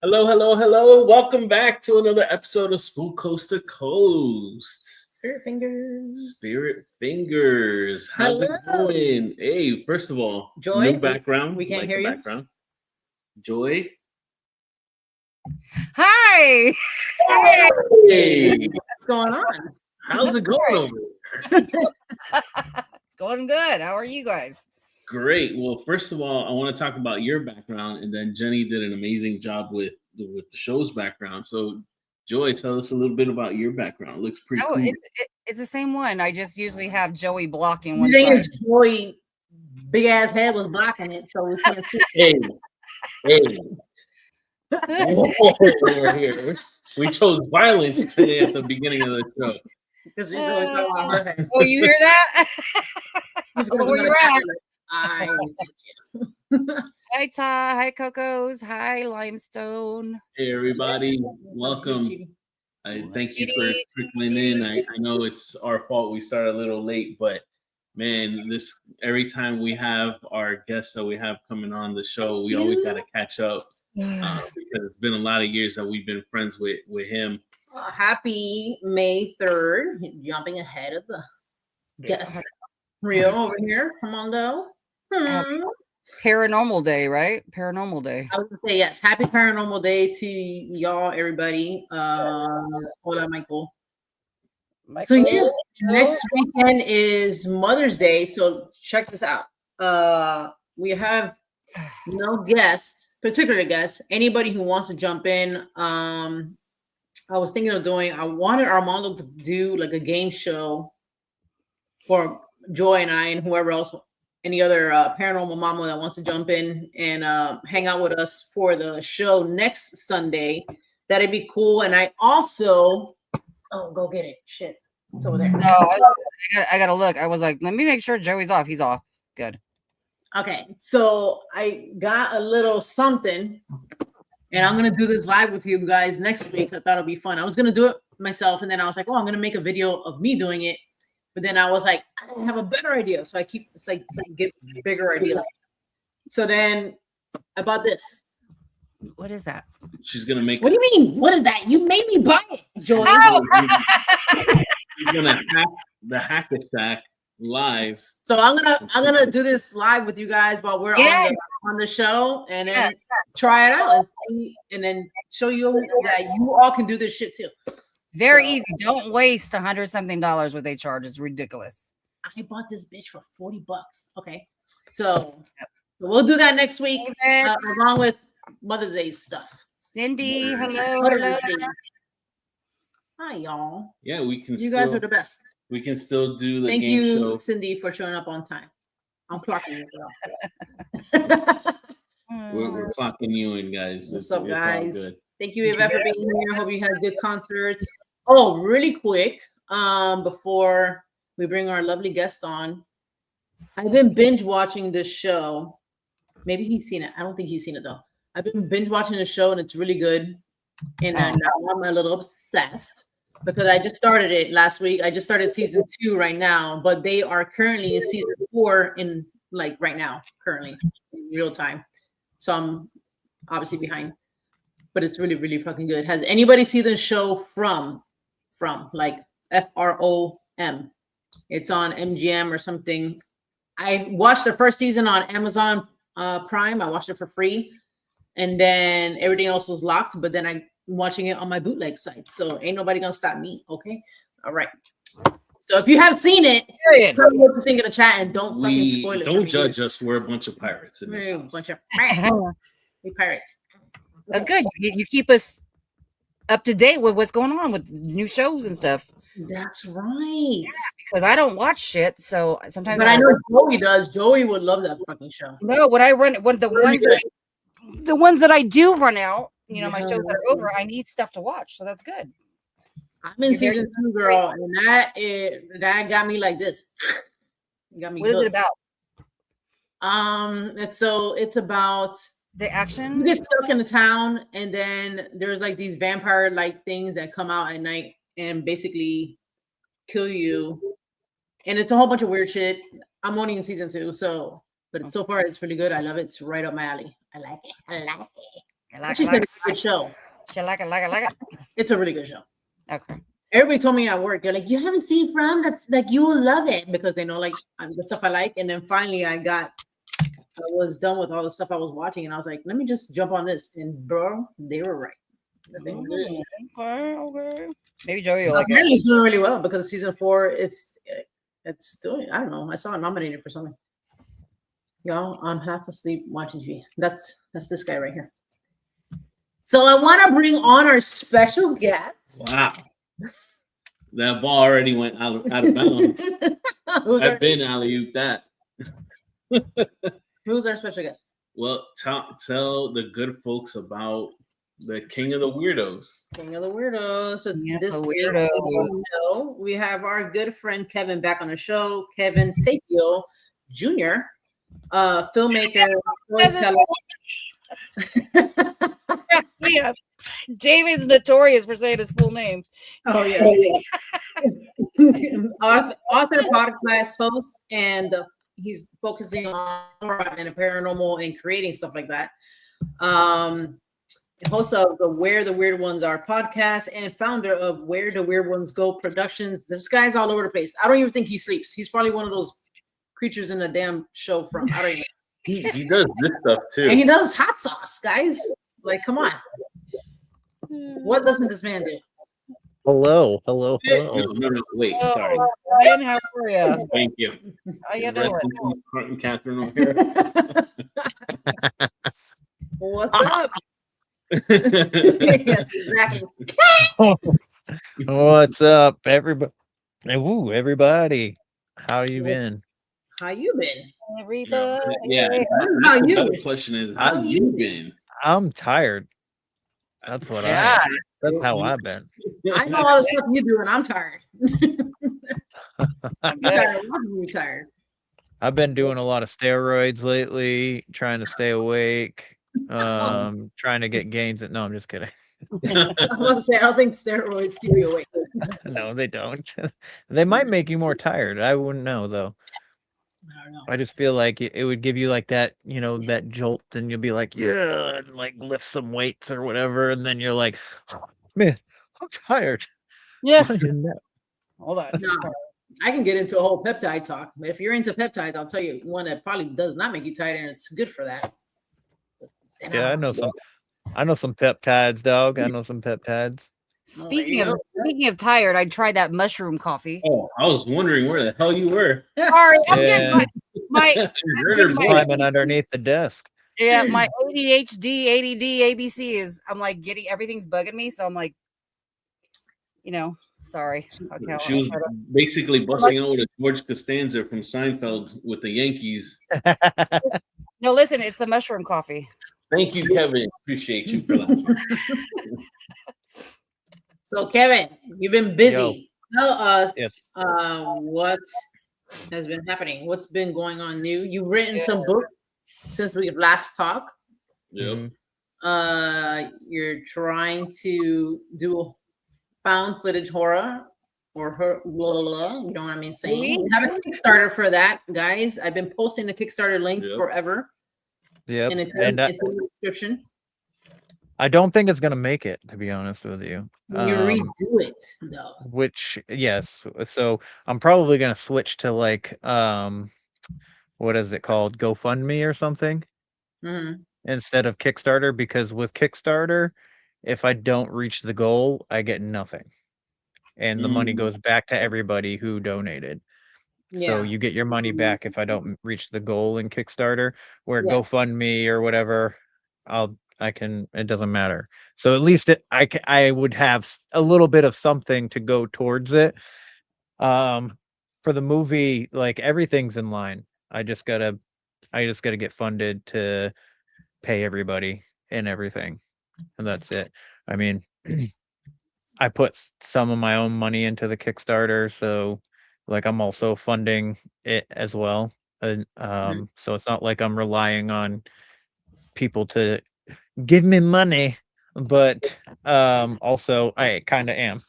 Hello, hello, hello. Welcome back to another episode of Spook Coast to Coast. Spirit fingers. Spirit fingers. How's it Hello. going? Hey, first of all, Joy, new background. we can't hear you. Background. Joy. Hi. Hey, What's going on? how's it going over there? It's going good. How are you guys? Great. Well, first of all, I want to talk about your background, and then Jenny did an amazing job with the show's background. So, Joy, tell us a little bit about your background. It looks pretty Oh, cool. it's the same one. I just usually have Joey blocking The one thing side. is, Joy, big ass head was blocking it, so we can't see. Hey. Whoa, here. We chose violence today at the beginning of the show. Because she's always talking about her head. Oh, you hear that? He's gonna Where be you like, at? I respect you. Hi, Ta. Hi, Cocos. Hi, Limestone. Hey, everybody. What's up, Welcome. Chidi? Thank you for trickling in. I know it's our fault we started a little late, but man, every time we have our guests that we have coming on the show, we always got to catch up because it's been a lot of years that we've been friends with him. Happy May 3rd. Jumping ahead of the guest. Rio over here. Come on, though. Paranormal Day, right? Paranormal Day. I would say yes. Happy Paranormal Day to y'all, everybody. Hola, Michael. So yeah, next weekend is Mother's Day. So check this out. We have no particular guests. Anybody who wants to jump in. I was thinking of I wanted Armando to do like a game show for Joy and I and whoever else, any other paranormal mama that wants to jump in and hang out with us for the show next Sunday. That'd be cool. And I also, go get it. Shit. It's over there. No, I gotta look. I was like, let me make sure Joey's off. He's off. Good. Okay. So I got a little something and I'm going to do this live with you guys next week. I thought it'd be fun. I was going to do it myself. And then I was like, I'm going to make a video of me doing it. But then I was like, I have a better idea. So it's like get bigger ideas. So then I bought this. What is that? She's gonna make. What do you mean? What is that? You made me buy it, Joy. She's gonna hack the 𝗪𝗏𝗃 live. So I'm gonna do this live with you guys while we're on the show, and then try it out and see, and then show you that you all can do this shit too. Very easy. Don't waste $100-something what they charge. It's ridiculous. I bought this bitch for $40. Okay, so we'll do that next week along with Mother's Day stuff. Cindy, hello. Hi, y'all. Yeah, we can. You guys are the best. We can still do the Thank game you, show. Cindy, for showing up on time. I'm clocking you, girl. We're clocking you in, guys. What's up, guys? All good. Thank you, Eva, for being here. Hope you had good concerts. Oh, really quick, before we bring our lovely guest on, I've been binge watching this show. Maybe he's seen it. I don't think he's seen it though. I've been binge watching the show and it's really good. And now I'm a little obsessed because I just started it last week. I just started season 2 right now, but they are currently in season 4 in like right now, currently in real time. So I'm obviously behind, but it's really, really fucking good. Has anybody seen the show from like FROM? It's on MGM or something. I watched the first season on Amazon Prime. I watched it for free. And then everything else was locked, but then I'm watching it on my bootleg site. So ain't nobody gonna stop me. Okay. All right. So if you have seen it, tell me what you think in the chat and don't fucking spoil it. Don't judge us. We're a bunch of pirates in this We're a house. bunch of pirates. We pirates. That's good. You keep us up to date with what's going on with new shows and stuff. That's right. Because I don't watch shit, so sometimes. But I know Joey does. Joey would love that fucking show. No, when I run the ones that I do run out, my shows that are over, I need stuff to watch, so that's good. I'm in season 2, girl, and that got me like this. Got me. What is it about? It's about the action. You get stuck in the town, and then there's like these vampire-like things that come out at night and basically kill you. And it's a whole bunch of weird shit. I'm only in season 2, so far it's really good. I love it. It's right up my alley. I like it. She's a good show. Like it. It's a really good show. Okay. Everybody told me at work, they're like, you haven't seen From? That's like, you will love it, because they know like the stuff I like. And then finally I was done with all the stuff I was watching, and I was like, let me just jump on this. And bro, they were right. Okay. Maybe Joey will like it. It's doing really well, because season 4, it's doing, I don't know. I saw it nominated for something. Y'all, I'm half asleep watching TV. That's this guy right here. So I want to bring on our special guest. Wow. That ball already went out of bounds. I've been alley-ooped that. Who's our special guest? Well, tell the good folks about the King of the Weirdos. King of the Weirdos. So Yeah, this weirdo. show, we have our good friend Kevin back on the show. Kevin Sapiel Jr., filmmaker, storyteller. Yeah. David's notorious for saying his full name. Oh yeah. Author, podcast host, and he's focusing on horror and paranormal and creating stuff like that. Host of the Where the Weird Ones Are podcast, and founder of Where the Weird Ones Go Productions. This guy's all over the place. I don't even think he sleeps. He's probably one of those creatures in the damn show from. I don't even. He does this stuff too. And he does hot sauce, guys. Like, come on. What doesn't this man do? Hello. No, wait, sorry. Ryan, how are you? Thank you. How you Rest doing? in peace, Martin Catherine over here. What's up? Yes, exactly. What's up, everybody? Woo, everybody. How you been? How you been? Everybody. Yeah. How you? The question is, how you been? I'm tired. That's what that's how I've been. I know all the stuff you do, and I'm tired. I'm tired. I'm tired. I've been doing a lot of steroids lately, trying to stay awake, trying to get gains. No, I'm just kidding. I was about to say, I don't think steroids keep you awake. No, they don't. They might make you more tired. I wouldn't know though. I don't know. I just feel like it would give you like that, that jolt, and you'll be like, yeah, and like lift some weights or whatever, and then you're like, oh, man, I'm tired. Yeah. Hold on. No, I can get into a whole peptide talk. But if you're into peptides, I'll tell you one that probably does not make you tired, and it's good for that. Yeah, I know some peptides, dog. I know some peptides. Speaking of tired, I tried that mushroom coffee. Oh, I was wondering where the hell you were. Sorry, I'm Yeah. getting my Climbing underneath the desk. yeah, my ADHD, ADD, ABC is. I'm like everything's bugging me, so I'm like, sorry. Okay, She was basically busting out with a George Costanza from Seinfeld with the Yankees. No, listen, it's the mushroom coffee. Thank you, Kevin. Appreciate you for that. So, Kevin, you've been busy. Tell us what has been happening. What's been going on new? You've written some books since we last talked. Yep. You're trying to do found footage horror or blah, blah, blah, you know what I mean saying? We have a Kickstarter for that, guys. I've been posting the Kickstarter link forever. Yep. And it's in the description. I don't think it's gonna make it, to be honest with you. You redo it though. Which yes, so I'm probably gonna switch to like what is it called, GoFundMe or something, instead of Kickstarter, because with Kickstarter, if I don't reach the goal, I get nothing, and the money goes back to everybody who donated. So you get your money back if I don't reach the goal in Kickstarter. Where GoFundMe or whatever, it doesn't matter. So at least I would have a little bit of something to go towards it. For the movie, like everything's in line. I just gotta get funded to pay everybody and everything, and that's it. I mean, I put some of my own money into the Kickstarter, so like I'm also funding it as well. And so it's not like I'm relying on people to give me money, but also I kind of am,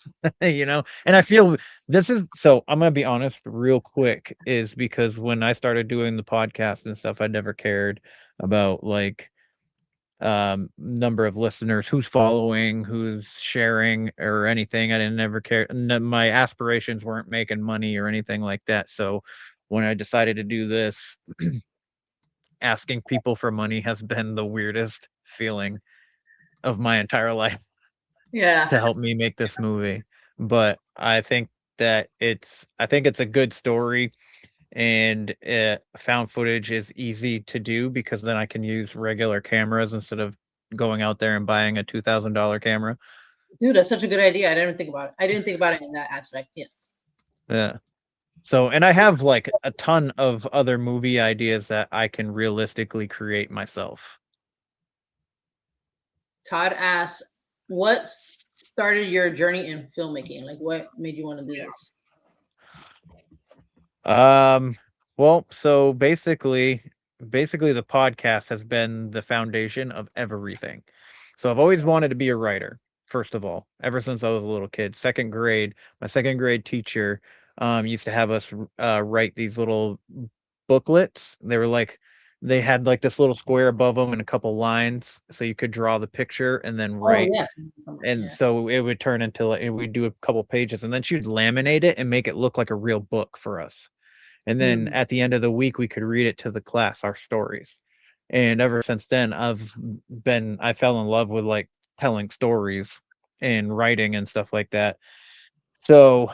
and I feel this is, so I'm gonna be honest real quick, is because when I started doing the podcast and stuff, I never cared about like number of listeners, who's following, who's sharing, or anything. I didn't ever care. My aspirations weren't making money or anything like that. So when I decided to do this, asking people for money has been the weirdest feeling of my entire life Yeah. to help me make this movie. But I think it's a good story, and found footage is easy to do because then I can use regular cameras instead of going out there and buying a $2,000 camera. Dude, that's such a good idea. I didn't think about it. I didn't think about it in that aspect. Yes. Yeah. So, and I have like a ton of other movie ideas that I can realistically create myself. Todd asks, what started your journey in filmmaking? Like, what made you want to do this? Well, so basically the podcast has been the foundation of everything. So I've always wanted to be a writer, first of all, ever since I was a little kid. Second grade, my second grade teacher used to have us write these little booklets. They had like this little square above them and a couple lines so you could draw the picture and then write. Oh, yes. And so it would turn into like, we'd do a couple pages, and then she'd laminate it and make it look like a real book for us. And then at the end of the week, we could read it to the class, our stories. And ever since then, I fell in love with like telling stories and writing and stuff like that. So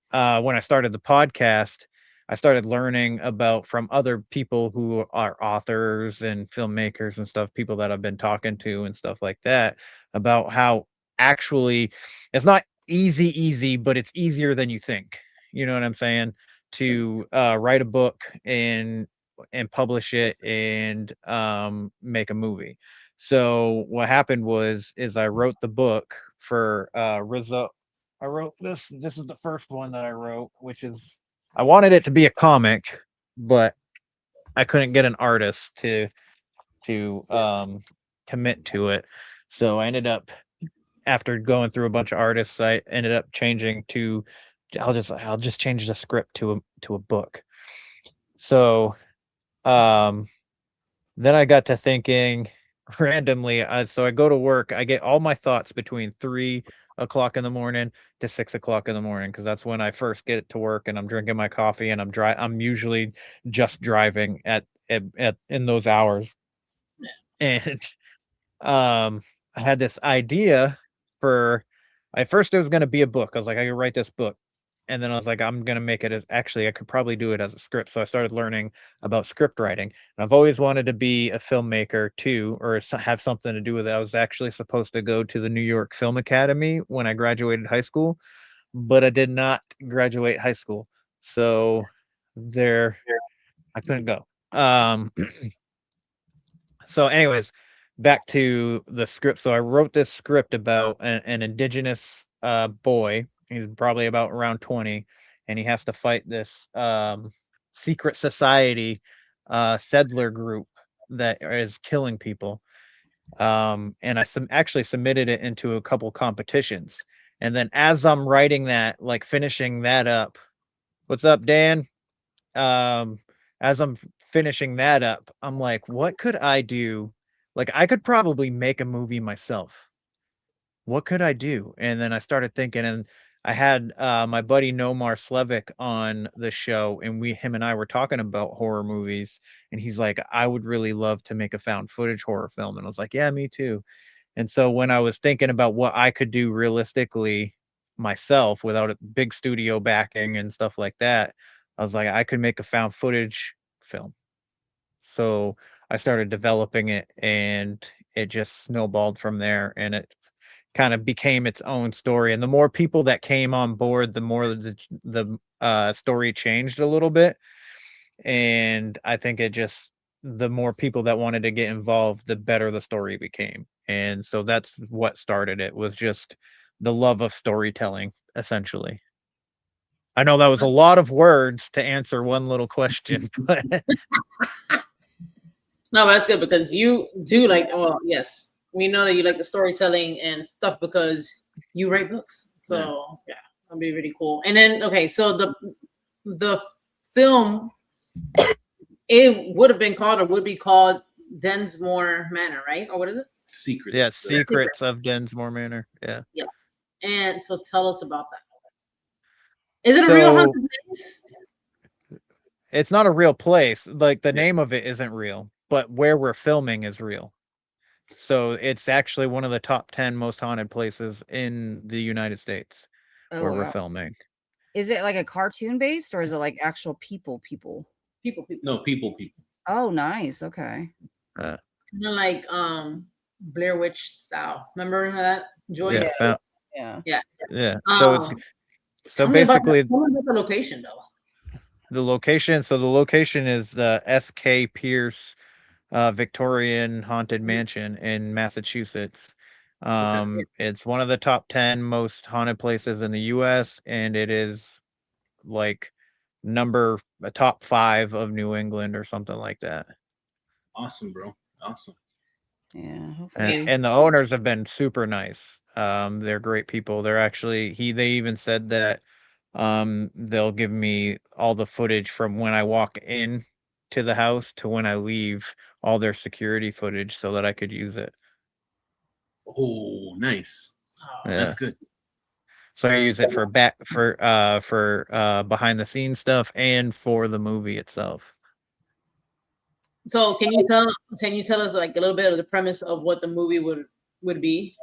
when I started the podcast, I started learning from other people who are authors and filmmakers and stuff, people that I've been talking to and stuff like that, about how actually it's not easy, but it's easier than you think. You know what I'm saying? To write a book and publish it and make a movie. So what happened is I wrote the book for 𝗲𝗏𝗃. I wrote this. This is the first one that I wrote, which is, I wanted it to be a comic, but I couldn't get an artist to commit to it. So I ended up, after going through a bunch of artists, I ended up changing to, I'll just change the script to a book. So then I got to thinking randomly. So I go to work. I get all my thoughts between 3 o'clock in the morning to 6 o'clock in the morning, because that's when I first get to work, and I'm drinking my coffee, and I'm usually just driving at in those hours. And I had this idea for, at first it was going to be a book. I was like, I could write this book. And then I was like, I'm going to make it as, actually, I could probably do it as a script. So I started learning about script writing. And I've always wanted to be a filmmaker too, or have something to do with it. I was actually supposed to go to the New York Film Academy when I graduated high school, but I did not graduate high school. So I couldn't go. So anyways, back to the script. So I wrote this script about an indigenous boy. He's probably about around 20, and he has to fight this secret society settler group that is killing people. And I actually submitted it into a couple competitions. And then as I'm writing that, like finishing that up, what's up, Dan? As I'm finishing that up, I'm like, what could I do? Like, I could probably make a movie myself. What could I do? And then I started thinking, and I had my buddy 𝗪𝗓𝗍𝗪 on the show, and him and I were talking about horror movies, and he's like, I would really love to make a found footage horror film. And I was like, yeah, me too. And so when I was thinking about what I could do realistically myself without a big studio backing and stuff like that, I was like, I could make a found footage film. So I started developing it, and it just snowballed from there, and it kind of became its own story. And the more people that came on board, the more the story changed a little bit. And I think the more people that wanted to get involved, the better the story became. And so that's what started it, was just the love of storytelling, essentially. I know that was a lot of words to answer one little question, but no, but that's good, because you do like, well, yes, we know that you like the storytelling and stuff because you write books. So yeah, that'd be really cool. And then, okay, so the film, it would have been called, or would be called, Densmore Manor, right? Or what is it? Secrets. Yeah, Secrets of Densmore Manor. Yeah. Yeah. And so tell us about that. Is it a real haunted place? It's not a real place. Like the name of it isn't real, but where we're filming is real. So it's actually one of the top 10 most haunted places in the United States where we're filming. Is it like a cartoon based or is it like actual people? No, people. Oh, nice. Okay. Kind of like Blair Witch style. Remember that, Joy? Yeah. So basically the location though. The location is the S.K. Pierce Victorian Haunted Mansion in Massachusetts. It's one of the top 10 most haunted places in the U.S. and it is like top 5 of New England or something like that. Awesome, bro. Awesome. Yeah. And the owners have been super nice. They're great people. They're actually they even said that they'll give me all the footage from when I walk in to the house to when I leave, all their security footage so that I could use it. Oh, nice. Oh, Yeah. That's good. So I use it for behind the scenes stuff and for the movie itself. So can you tell us like a little bit of the premise of what the movie would be?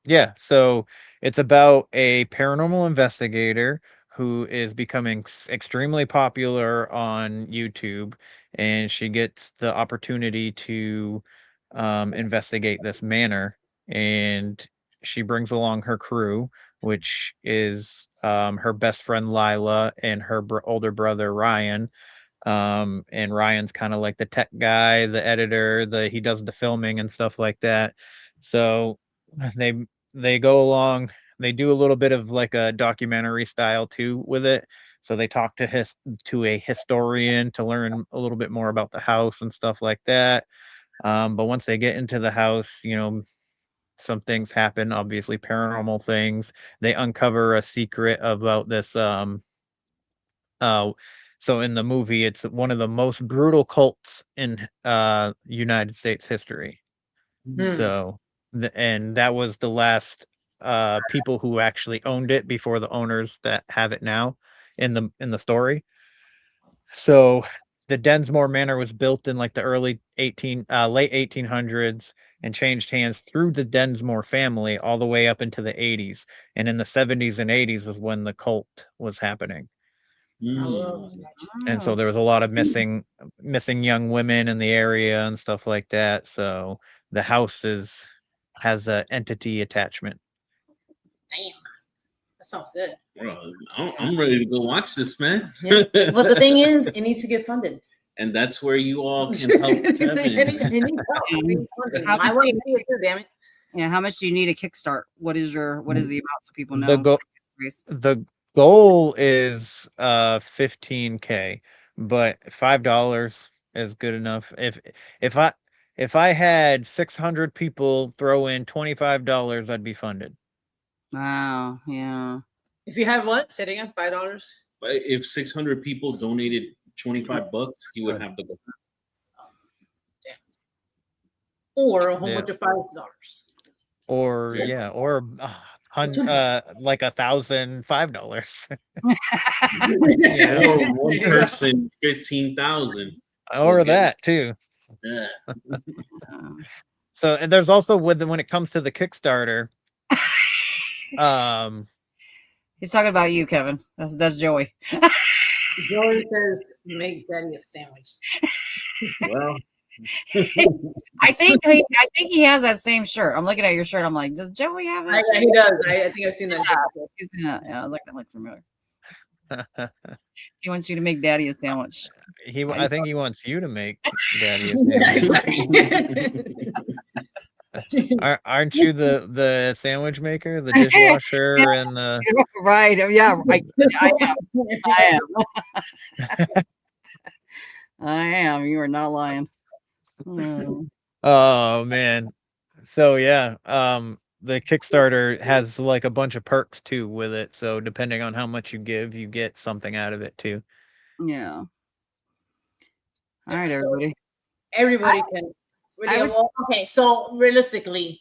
Yeah, so it's about a paranormal investigator who is becoming extremely popular on YouTube, and she gets the opportunity to investigate this manor, and she brings along her crew, which is her best friend Lila and her older brother Ryan. And Ryan's kind of like the tech guy, the editor, he does the filming and stuff like that. So they go along, they do a little bit of like a documentary style too with it. So they talk to a historian to learn a little bit more about the house and stuff like that. But once they get into the house, some things happen, obviously paranormal things. They uncover a secret about this so in the movie, it's one of the most brutal cults in United States history. So, and that was the last people who actually owned it before the owners that have it now in the story. So the Densmore Manor was built in like the late 1800s and changed hands through the Densmore family all the way up into the 80s. And in the 70s and 80s is when the cult was happening. And so there was a lot of missing young women in the area and stuff like that. So the house has an entity attachment. Damn, that sounds good. Bro, I'm ready to go watch this, man. Yeah. Well, the thing is, it needs to get funded. And that's where you all can help Kevin. I want to see it too, damn it. Yeah, how much do you need to kickstart? What is the amount so people know? The goal is $15K, but $5 is good enough. If I had 600 people throw in $25, I'd be funded. Wow, yeah. If you have what? Say it again, $5. If 600 people donated $25, he would have the book. Damn. Or a whole bunch of $5. Or or like $1,005. Or one person 15,000. Or that too. Yeah. So, and there's also when it comes to the Kickstarter, he's talking about you, Kevin. That's Joey. Joey says, "Make Daddy a sandwich." Well, I think he has that same shirt. I'm looking at your shirt. I'm like, does Joey have that? He does. I think I've seen that. Yeah, I was like, that looks familiar. He wants you to make Daddy a sandwich. I think he wants you to make Daddy a sandwich. Aren't you the sandwich maker, the dishwasher, and the right? Yeah, I am. I am. You are not lying. Oh man. So yeah, the Kickstarter has like a bunch of perks too with it. So depending on how much you give, you get something out of it too. Yeah. All right, everybody. Everybody can Yeah, well, okay, so realistically,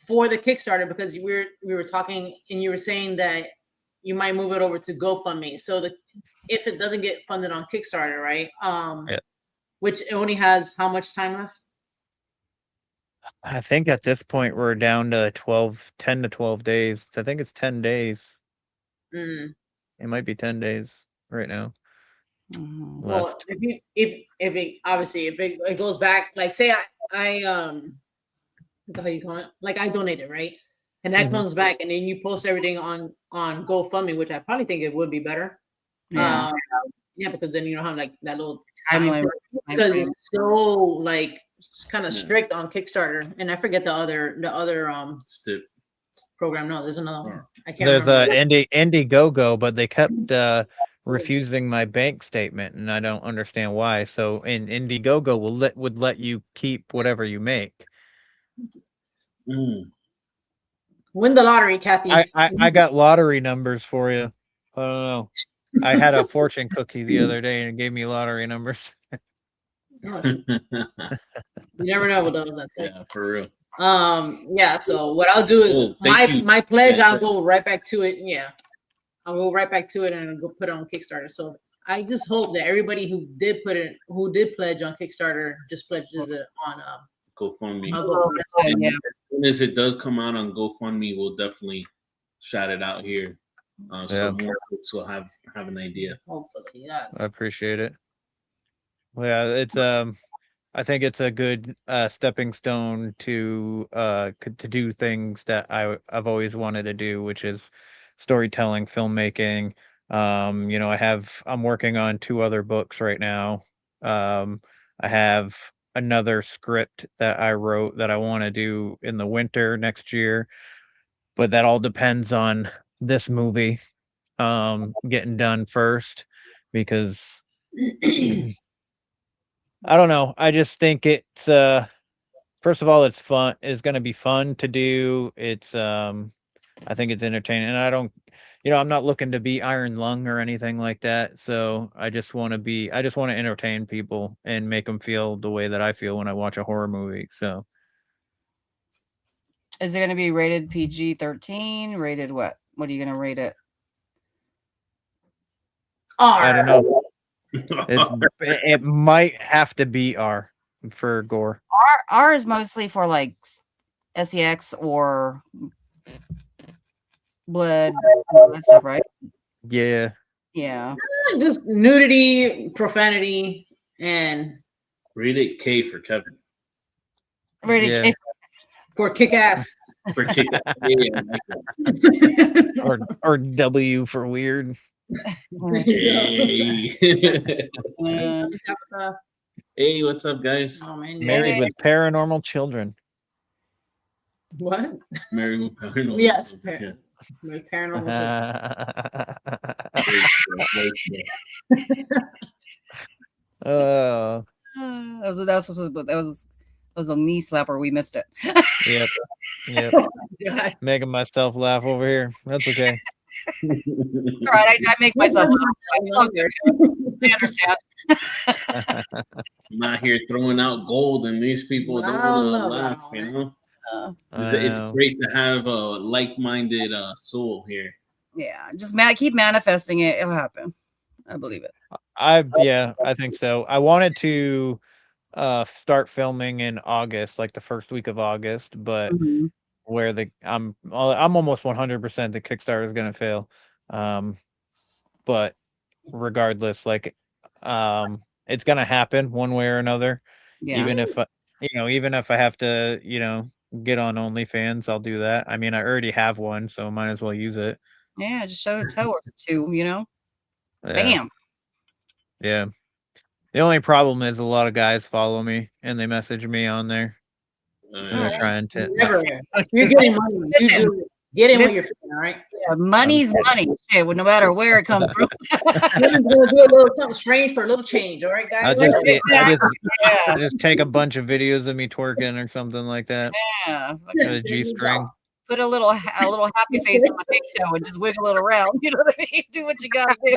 for the Kickstarter, because we were talking and you were saying that you might move it over to GoFundMe. So if it doesn't get funded on Kickstarter, right? Yeah. Which it only has how much time left? I think at this point we're down to 10 to 12 days. I think it's 10 days. Mm. It might be 10 days right now. Well, Left. if it obviously if it goes back, like say I what the hell you call it? Like I donated, right? And that comes back, and then you post everything on GoFundMe, which I probably think it would be better. Yeah. Yeah, because then you don't have like that little Timeline. because it's so like it's kind of strict on Kickstarter, and I forget the other Stiff program. No, there's another one. I can't There's remember. Indiegogo, but they kept refusing my bank statement, and I don't understand why. So in Indiegogo would let you keep whatever you make. Win the lottery, Kathy. I got lottery numbers for you. I don't know. I had a fortune cookie the other day, and it gave me lottery numbers. You never know what those. Yeah, for real. Yeah. So what I'll do is my pledge. I'll go right back to it. Yeah, I'll go right back to it and I'll go put it on Kickstarter. So I just hope that everybody who did pledge on Kickstarter just pledges it on GoFundMe. Yeah. As soon as it does come out on GoFundMe, we'll definitely shout it out here. So more folks will have an idea. Hopefully, yes. I appreciate it. Well, yeah, it's I think it's a good stepping stone to do things that I've always wanted to do, which is storytelling, filmmaking. You know, I'm working on 2 other books right now. I have another script that I wrote that I want to do in the winter next year, but that all depends on this movie getting done first, because I don't know. I just think it's first of all, it's fun. It's going to be fun to do. It's I think it's entertaining, and I don't, I'm not looking to be Iron Lung or anything like that. So I just want to entertain people and make them feel the way that I feel when I watch a horror movie. So is it going to be rated PG-13? Rated what? What are you going to rate it? R. I don't know. It might have to be R for gore. R is mostly for like sex or blood, all that stuff, right? Yeah. Yeah. Just nudity, profanity, and rated K for Kevin. Rated K for kick ass. For kick ass. or W for weird. Hey. Hey, what's up, guys? Oh, man. Married with paranormal children. What? Married with paranormal. Yes, children. With paranormal Oh, that was a knee slapper. We missed it. Yep. God. Making myself laugh over here. That's okay. All right, I make myself laugh. I understand. I'm not here throwing out gold, and these people don't want to laugh. You know, it's great to have a like-minded soul here. Yeah, just keep manifesting it. It'll happen. I believe it. I think so. I wanted to start filming in August, like the first week of August, but where I'm almost 100% the Kickstarter is going to fail. But regardless, like it's going to happen one way or another. Yeah. Even if I have to, get on OnlyFans, I'll do that. I mean, I already have one, so I might as well use it. Yeah, just show a toe or two, Yeah. Bam. Yeah. The only problem is a lot of guys follow me and they message me on there. And they're trying to. You're getting money. Get in what you're feeling, all right? Yeah, money's money. Shit, no matter where it comes from. You're gonna do a little something strange for a little change, all right, guys? I just take a bunch of videos of me twerking or something like that. Yeah. A G-string. Put a little happy face on the big toe and just wiggle it around. You know what I mean? Do what you gotta do.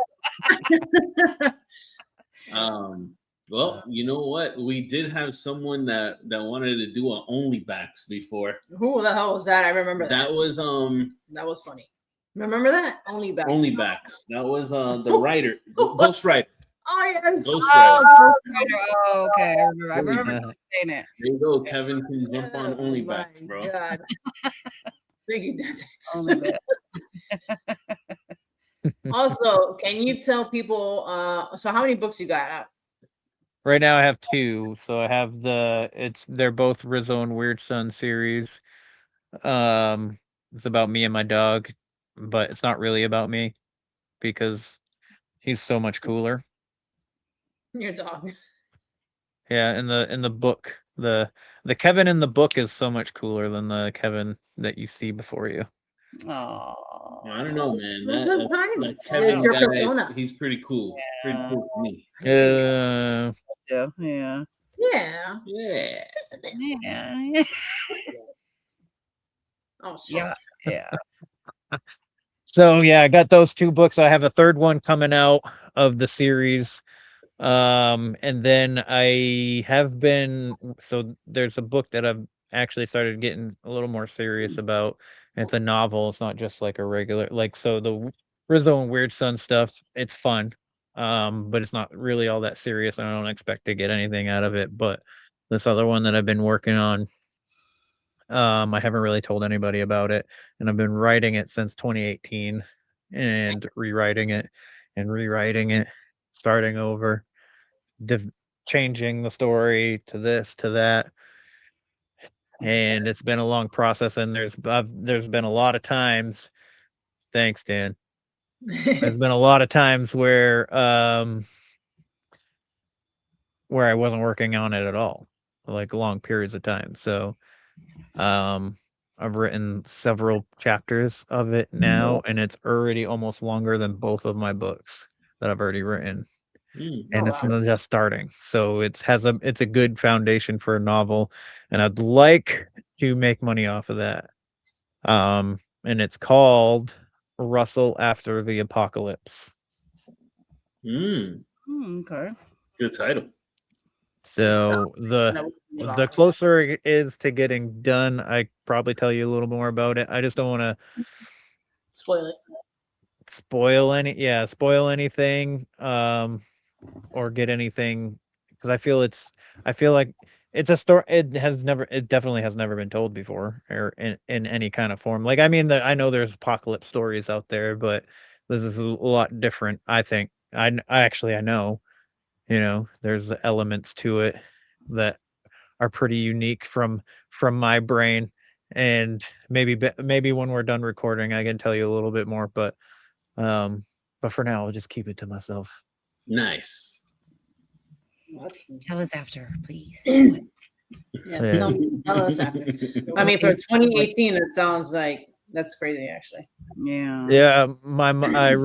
Well, you know what? We did have someone that wanted to do a only backs before. Who the hell was that? I remember that. That was That was funny. Remember that? Only backs. only backs. That was the writer, Ghost Rider. Oh yes. Ghost Oh, Rider. oh, okay. I remember saying it. There you go. Kevin can jump on only my backs, bro. God. Thank you, Dante. Only bit. Also, can you tell people? So how many books you got out? Right now I have 2. So I have they're both Rizzo and Weird Son series. It's about me and my dog, but it's not really about me because he's so much cooler. Your dog. Yeah, in the book, the Kevin in the book is so much cooler than the Kevin that you see before you. Oh, I don't know, man. That's fine. That It's Kevin your guy, persona. he's pretty cool. Pretty cool to me. yeah. Yeah. Yeah. Just a bit. Yeah. Oh shit. Yeah. So yeah, I got those 2 books. I have a third one coming out of the series. And then I have been, so there's a book that I've actually started getting a little more serious about. It's a novel. It's not just like a regular, like, so the Rizzo and Weird Son stuff, it's fun. But it's not really all that serious. I don't expect to get anything out of it. But this other one that I've been working on, I haven't really told anybody about it, and I've been writing it since 2018 and rewriting it, starting over, changing the story to this, to that. And it's been a long process, and there's been a lot of times, thanks, Dan. There's been a lot of times where I wasn't working on it at all, like long periods of time. So I've written several chapters of it now, and it's already almost longer than both of my books that I've already written. And it's not just starting. So it's a good foundation for a novel, and I'd like to make money off of that. And it's called Russell After the Apocalypse. Okay. Good title. So the closer it is to getting done, I probably tell you a little more about it. I just don't want to spoil anything, or get anything, because I feel like it's a story. It definitely has never been told before, or in any kind of form. Like, I mean, I know there's apocalypse stories out there, but this is a lot different. I think I know, there's the elements to it that are pretty unique from my brain. And maybe when we're done recording, I can tell you a little bit more, but for now, I'll just keep it to myself. Nice. Tell us after, please. Yeah, tell us after. I mean, for 2018, it sounds like that's crazy, actually. Yeah. I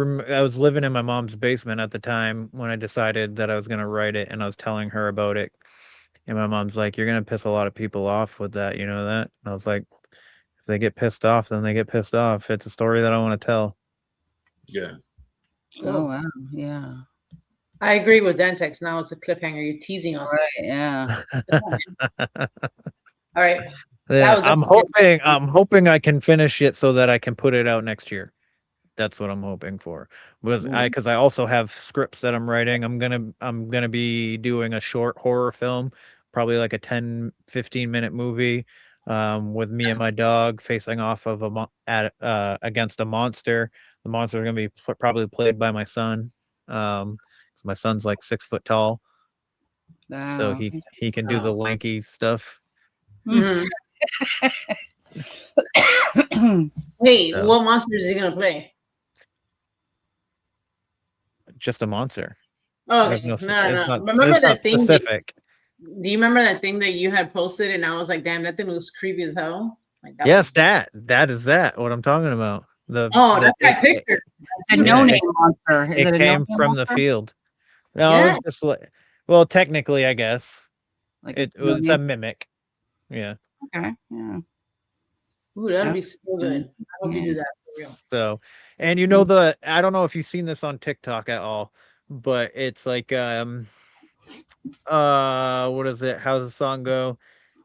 was living in my mom's basement at the time when I decided that I was gonna write it, and I was telling her about it, and my mom's like, "You're gonna piss a lot of people off with that, you know that?" And I was like, "If they get pissed off, then they get pissed off. It's a story that I want to tell." Yeah. Oh wow. Yeah. I agree with Dentex. Now it's a cliffhanger. You're teasing us. Right, yeah. All right. Yeah, I'm hoping I can finish it so that I can put it out next year. That's what I'm hoping for. Because I also have scripts that I'm writing. I'm gonna be doing a short horror film, probably like a 10-15 minute movie, with me and my dog facing off of against a monster. The monster is gonna be probably played by my son. 'Cause my son's like 6 foot tall, so Wow. he can do the lanky stuff. Mhm. Hey, So. what monster is he gonna play? Just a monster. Oh, There's okay. it's No. not, Remember it's that not thing? specific. Do you remember that thing that you had posted, and I was like, "Damn, that thing was creepy as hell." Like, Yes, that is what I'm talking about. That's my picture. The no-name monster. Is It it a came no-name from the monster? field. No, Yeah. it's just like, well, technically, I guess Like it's a no-name? mimic. Yeah. Okay. Yeah. Ooh, that'll be so good. I hope you do that for real. So, and I don't know if you've seen this on TikTok at all, but it's like What is it? How's the song go?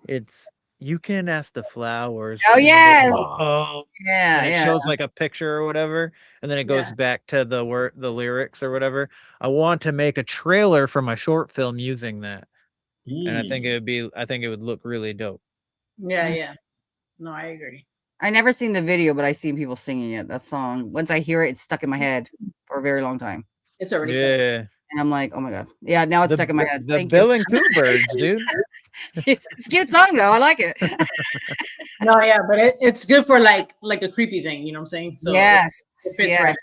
It's you can ask the flowers. Oh, and yes. oh, Yeah, and it yeah. shows like a picture or whatever, and then it goes Yeah. back to the lyrics or whatever. I want to make a trailer for my short film using that, and I think it would look really dope. Yeah, yeah. No, I agree. I never seen the video, but I seen people singing it. That song. Once I hear it, it's stuck in my head for a very long time. It's already set. Yeah, And I'm like, oh my god. Yeah, now it's stuck in my head. the Thank you. Bill and Coo Birds, dude. It's a cute song though. I like it. No, yeah, but it's good for like a creepy thing, you know what I'm saying? So yes. it fits Yeah. right.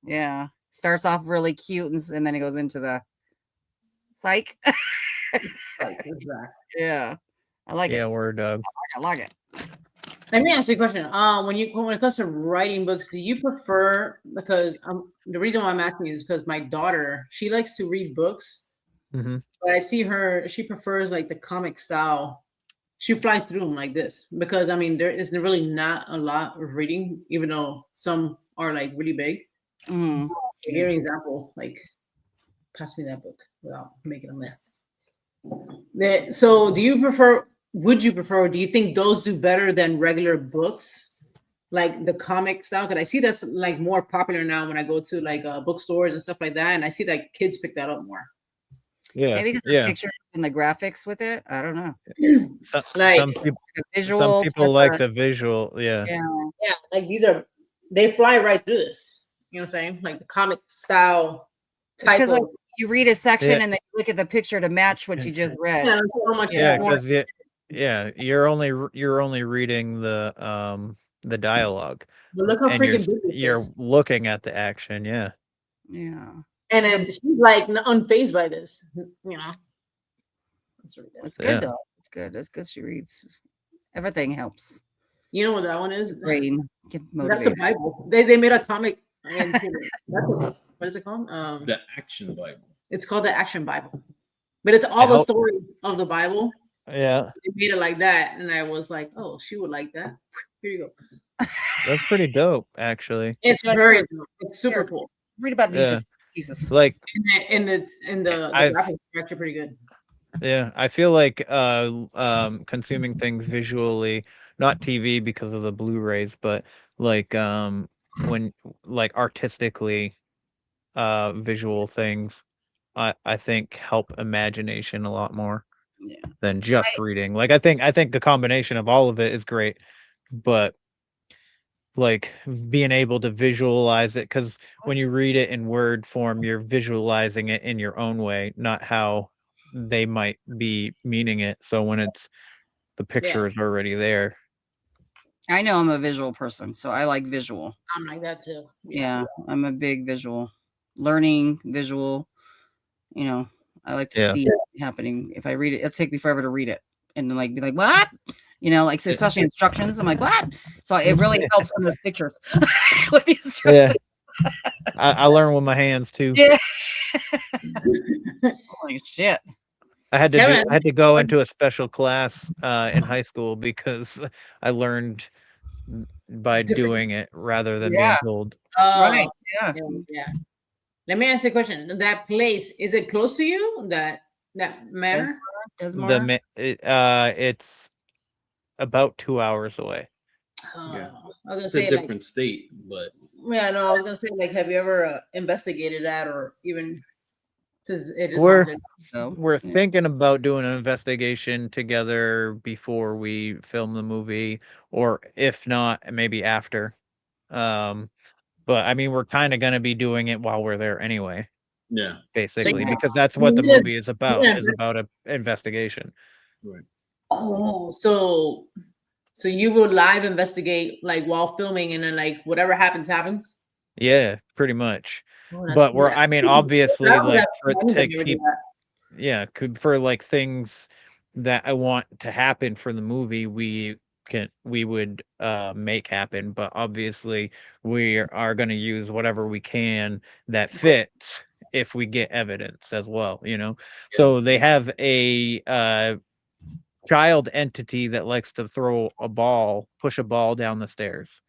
Yeah. Starts off really cute and then it goes into the psych. Exactly. Yeah. I like Yeah, it. word, Doug. I like it. Let me ask you a question. When it comes to writing books, do you prefer, because the reason why I'm asking is because my daughter, she likes to read books, Mm-hmm. but I see she prefers like the comic style. She flies through them like this because I mean there is really not a lot of reading, even though some are like really big. Mm. I'll give you an example, like pass me that book without making a mess. So would you prefer, or do you think those do better than regular books, like the comic style? Because I see that's like more popular now when I go to like bookstores and stuff like that, and I see that kids pick that up more. Yeah, Maybe because the pictures and the graphics with it. I don't know. Like some people, The visual. some people like the visual. Yeah. Yeah, like they fly right through this. You know what I'm saying? Like the comic style type of. Because like you read a section and then you look at the picture to match what you just read. Yeah, so much more. Because you're only reading the dialogue, But look how and freaking big you're looking at the action. Yeah. Yeah. And then she's like unfazed by this, you know. That's really good. It's good though. It's good. That's good. She reads. Everything helps. You know what that one is? Brain. That's a Bible. They made a comic. What is it called? The Action Bible. It's called the Action Bible, but it's all the stories of the Bible. Yeah. They made it like that, and I was like, oh, she would like that. Here you go. That's pretty dope, actually. It's very dope. It's super cool. Read about Jesus. Like, and it's in the graphics are actually pretty good. Yeah, I feel like consuming things visually, not TV because of the Blu-rays, but like when like artistically visual things, I think help imagination a lot more than just reading. Like I think the combination of all of it is great, but like being able to visualize it, because when you read it in word form, you're visualizing it in your own way, not how they might be meaning it. So when it's the picture is already there. I know I'm a visual person, so I like visual. I'm like that too. Yeah, I'm a big visual, learning visual. You know, I like to see it happening. If I read it, it'll take me forever to read it and then like be like, what? You know, like especially instructions. I'm like, what? So it really helps with the pictures. With the instructions. Yeah. I learn with my hands too. Yeah. Holy shit. I had to go into a special class in high school because I learned by doing it rather than being told. Right. Yeah. Let me ask you a question. That place, is it close to you? That manor? It's about 2 hours away. I was gonna It's say a different state, but yeah, no, I was gonna say like, have you ever investigated that, or even since it is we're thinking about doing an investigation together before we film the movie, or if not, maybe after. But I mean, we're kind of going to be doing it while we're there anyway. Yeah, basically, because that's what the movie is about. Is about an investigation. Right. Oh, so you will live investigate like while filming, and then like whatever happens. Yeah, pretty much. But I mean, obviously, like for like things that I want to happen for the movie, we would make happen. But obviously, we are going to use whatever we can that fits if we get evidence as well. You know, so they have a child entity that likes to push a ball down the stairs.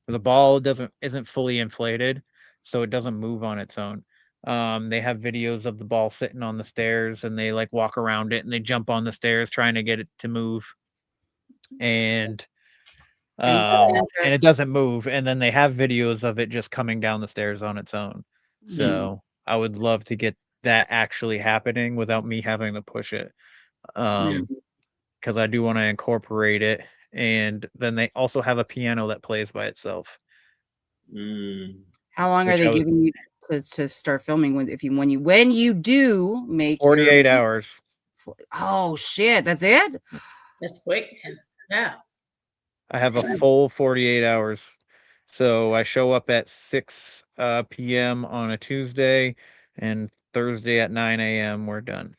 The ball isn't fully inflated, so it doesn't move on its own. They have videos of the ball sitting on the stairs, and they like walk around it, and they jump on the stairs trying to get it to move, and it doesn't move. And then they have videos of it just coming down the stairs on its own. So I would love to get that actually happening without me having to push it, because I do want to incorporate it. And then they also have a piano that plays by itself. How long are they giving you to start filming when you do make 48 hours? Oh shit, that's it? That's quick. Yeah. I have a full 48 hours. So I show up at 6 p.m. on a Tuesday, and Thursday at 9 a.m. we're done.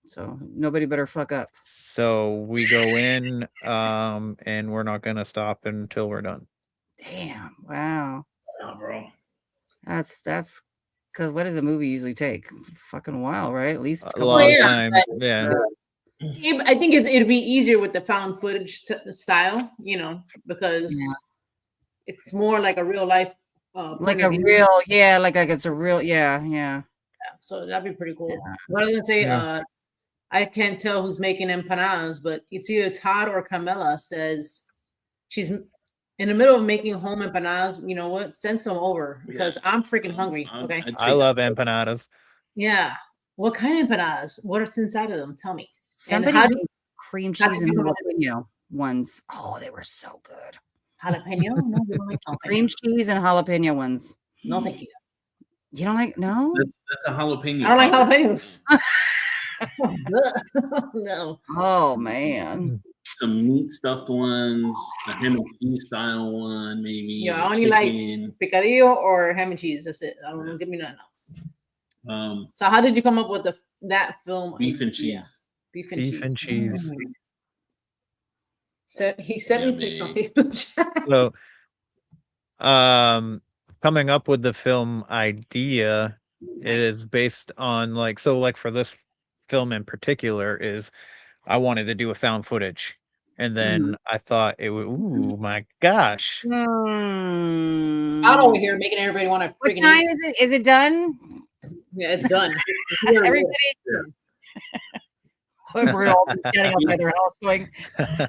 So nobody better fuck up. So we go in, and we're not gonna stop until we're done. Damn! Wow. Oh, bro. That's because what does a movie usually take? Fucking a while, right? At least a lot of time. Yeah. I think it'd be easier with the found footage style, because it's more like a real life, like a real, like it's a real, yeah. So that'd be pretty cool. What I was gonna say, I can't tell who's making empanadas, but it's either Todd or Camilla says she's in the middle of making home empanadas. You know what? Send some over because I'm freaking hungry. Okay. I love empanadas. Yeah. What kind of empanadas? What's inside of them? Tell me. Somebody made cream cheese and jalapeno ones. Oh, they were so good. Jalapeno? No, we don't like jalapeno. Cream cheese and jalapeno ones. No, thank you. You don't like? No. That's a jalapeno. I don't like jalapenos. No. Oh man. Some meat stuffed ones, a ham and cheese style one, maybe. Yeah, I only like picadillo or ham and cheese. That's it. I don't know. Give me nothing else. So how did you come up with that film? Beef and cheese. Yeah. Beef and cheese. So he sent me pics on Facebook. So, coming up with the film idea is based on for this film in particular is I wanted to do a found footage, and then I thought it would. Ooh my gosh! Out over here making everybody want to. What time is it? Is it done? Yeah, it's done. Everybody. We're all standing up by their house going. All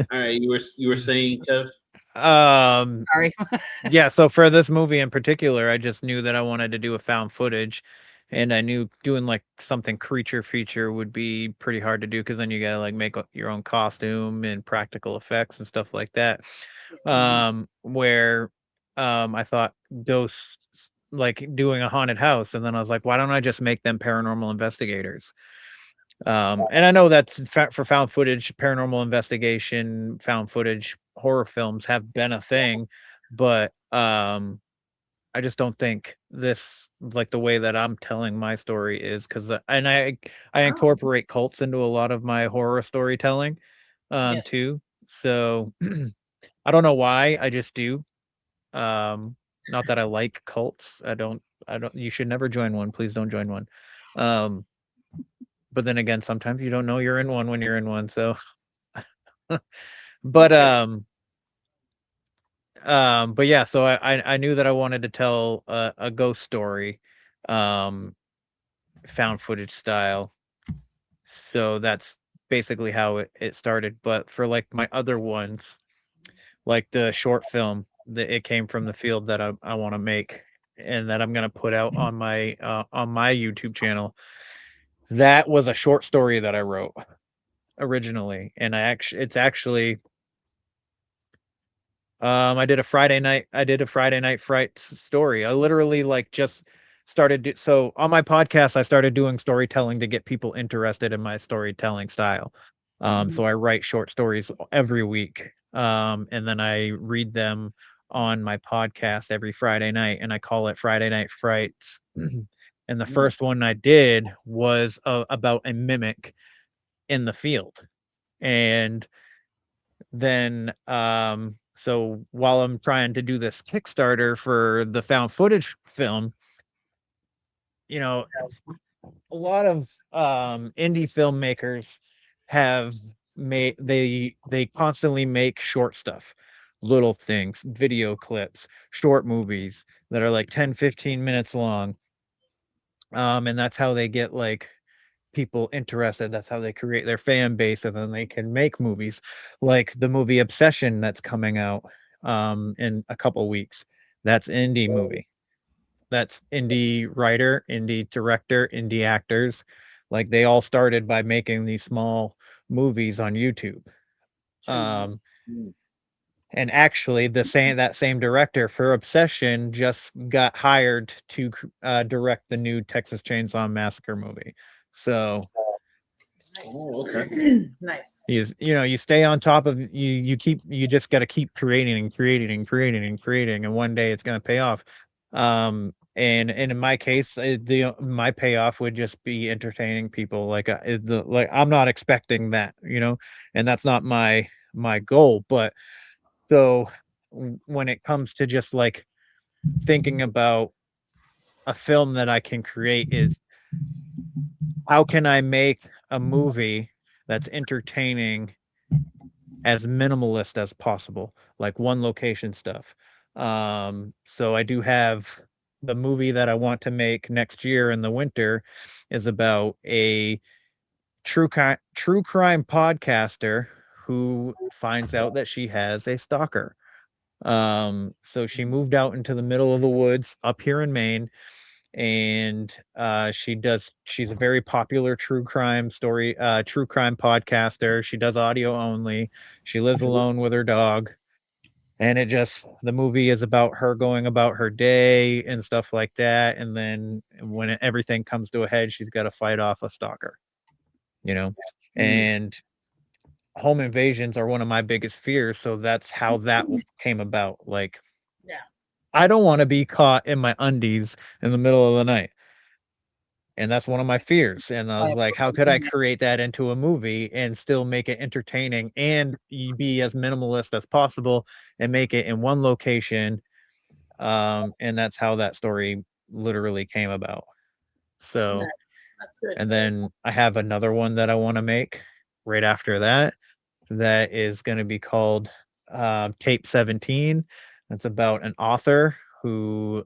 right, you were saying, Kev? Sorry. Yeah, so for this movie in particular, I just knew that I wanted to do a found footage, and I knew doing like something creature feature would be pretty hard to do because then you gotta like make your own costume and practical effects and stuff like that. Where I thought ghosts, like doing a haunted house, and then I was like, why don't I just make them paranormal investigators? And I know that's for found footage, paranormal investigation, found footage horror films have been a thing, but I just don't think this, like the way that I'm telling my story is, because and I incorporate cults into a lot of my horror storytelling too. So I don't know why, I just do. Not that I like cults. I don't you should never join one. Please don't join one. But then again, sometimes you don't know you're in one when you're in one. So but yeah, so I knew that I wanted to tell a ghost story, found footage style. So that's basically how it started. But for like my other ones, like the short film, it came from the field that I want to make and that I'm going to put out on my YouTube channel. That was a short story that I wrote originally, and I did a Friday night fright story. I literally like just started so on my podcast I started doing storytelling to get people interested in my storytelling style. So I write short stories every week, and then I read them on my podcast every Friday night, and I call it Friday Night Frights. And the first one I did was about a mimic in the field. And then so while I'm trying to do this Kickstarter for the found footage film, a lot of indie filmmakers have made they constantly make short stuff. little things, video clips, short movies that are like 10, 15 minutes long. And that's how they get like people interested. That's how they create their fan base, and then they can make movies like the movie Obsession that's coming out in a couple weeks. That's indie movie. That's indie writer, indie director, indie actors. Like they all started by making these small movies on YouTube. Um, and actually, that same director for Obsession just got hired to direct the new Texas Chainsaw Massacre movie. So, oh, okay. Nice. you stay on top of you just got to keep creating and creating and creating and creating, and one day it's going to pay off. And in my case, my payoff would just be entertaining people. Like I'm not expecting that, and that's not my goal. But so when it comes to just like thinking about a film that I can create, is how can I make a movie that's entertaining as minimalist as possible, like one location stuff. So I do have the movie that I want to make next year in the winter is about a true crime podcaster who finds out that she has a stalker. So she moved out into the middle of the woods up here in Maine, and she's a very popular true crime podcaster. She does audio only. She lives alone with her dog. And the movie is about her going about her day and stuff like that. And then when everything comes to a head, she's got to fight off a stalker, and home invasions are one of my biggest fears. So that's how that came about. Like, yeah, I don't want to be caught in my undies in the middle of the night. And that's one of my fears. And I was like, how could I create that into a movie and still make it entertaining and be as minimalist as possible and make it in one location? And that's how that story literally came about. So, that's good. and then I have another one that I want to make right after that. That is going to be called 𝗵𝗏𝗃𝚗𝚎𝚎. That's about an author who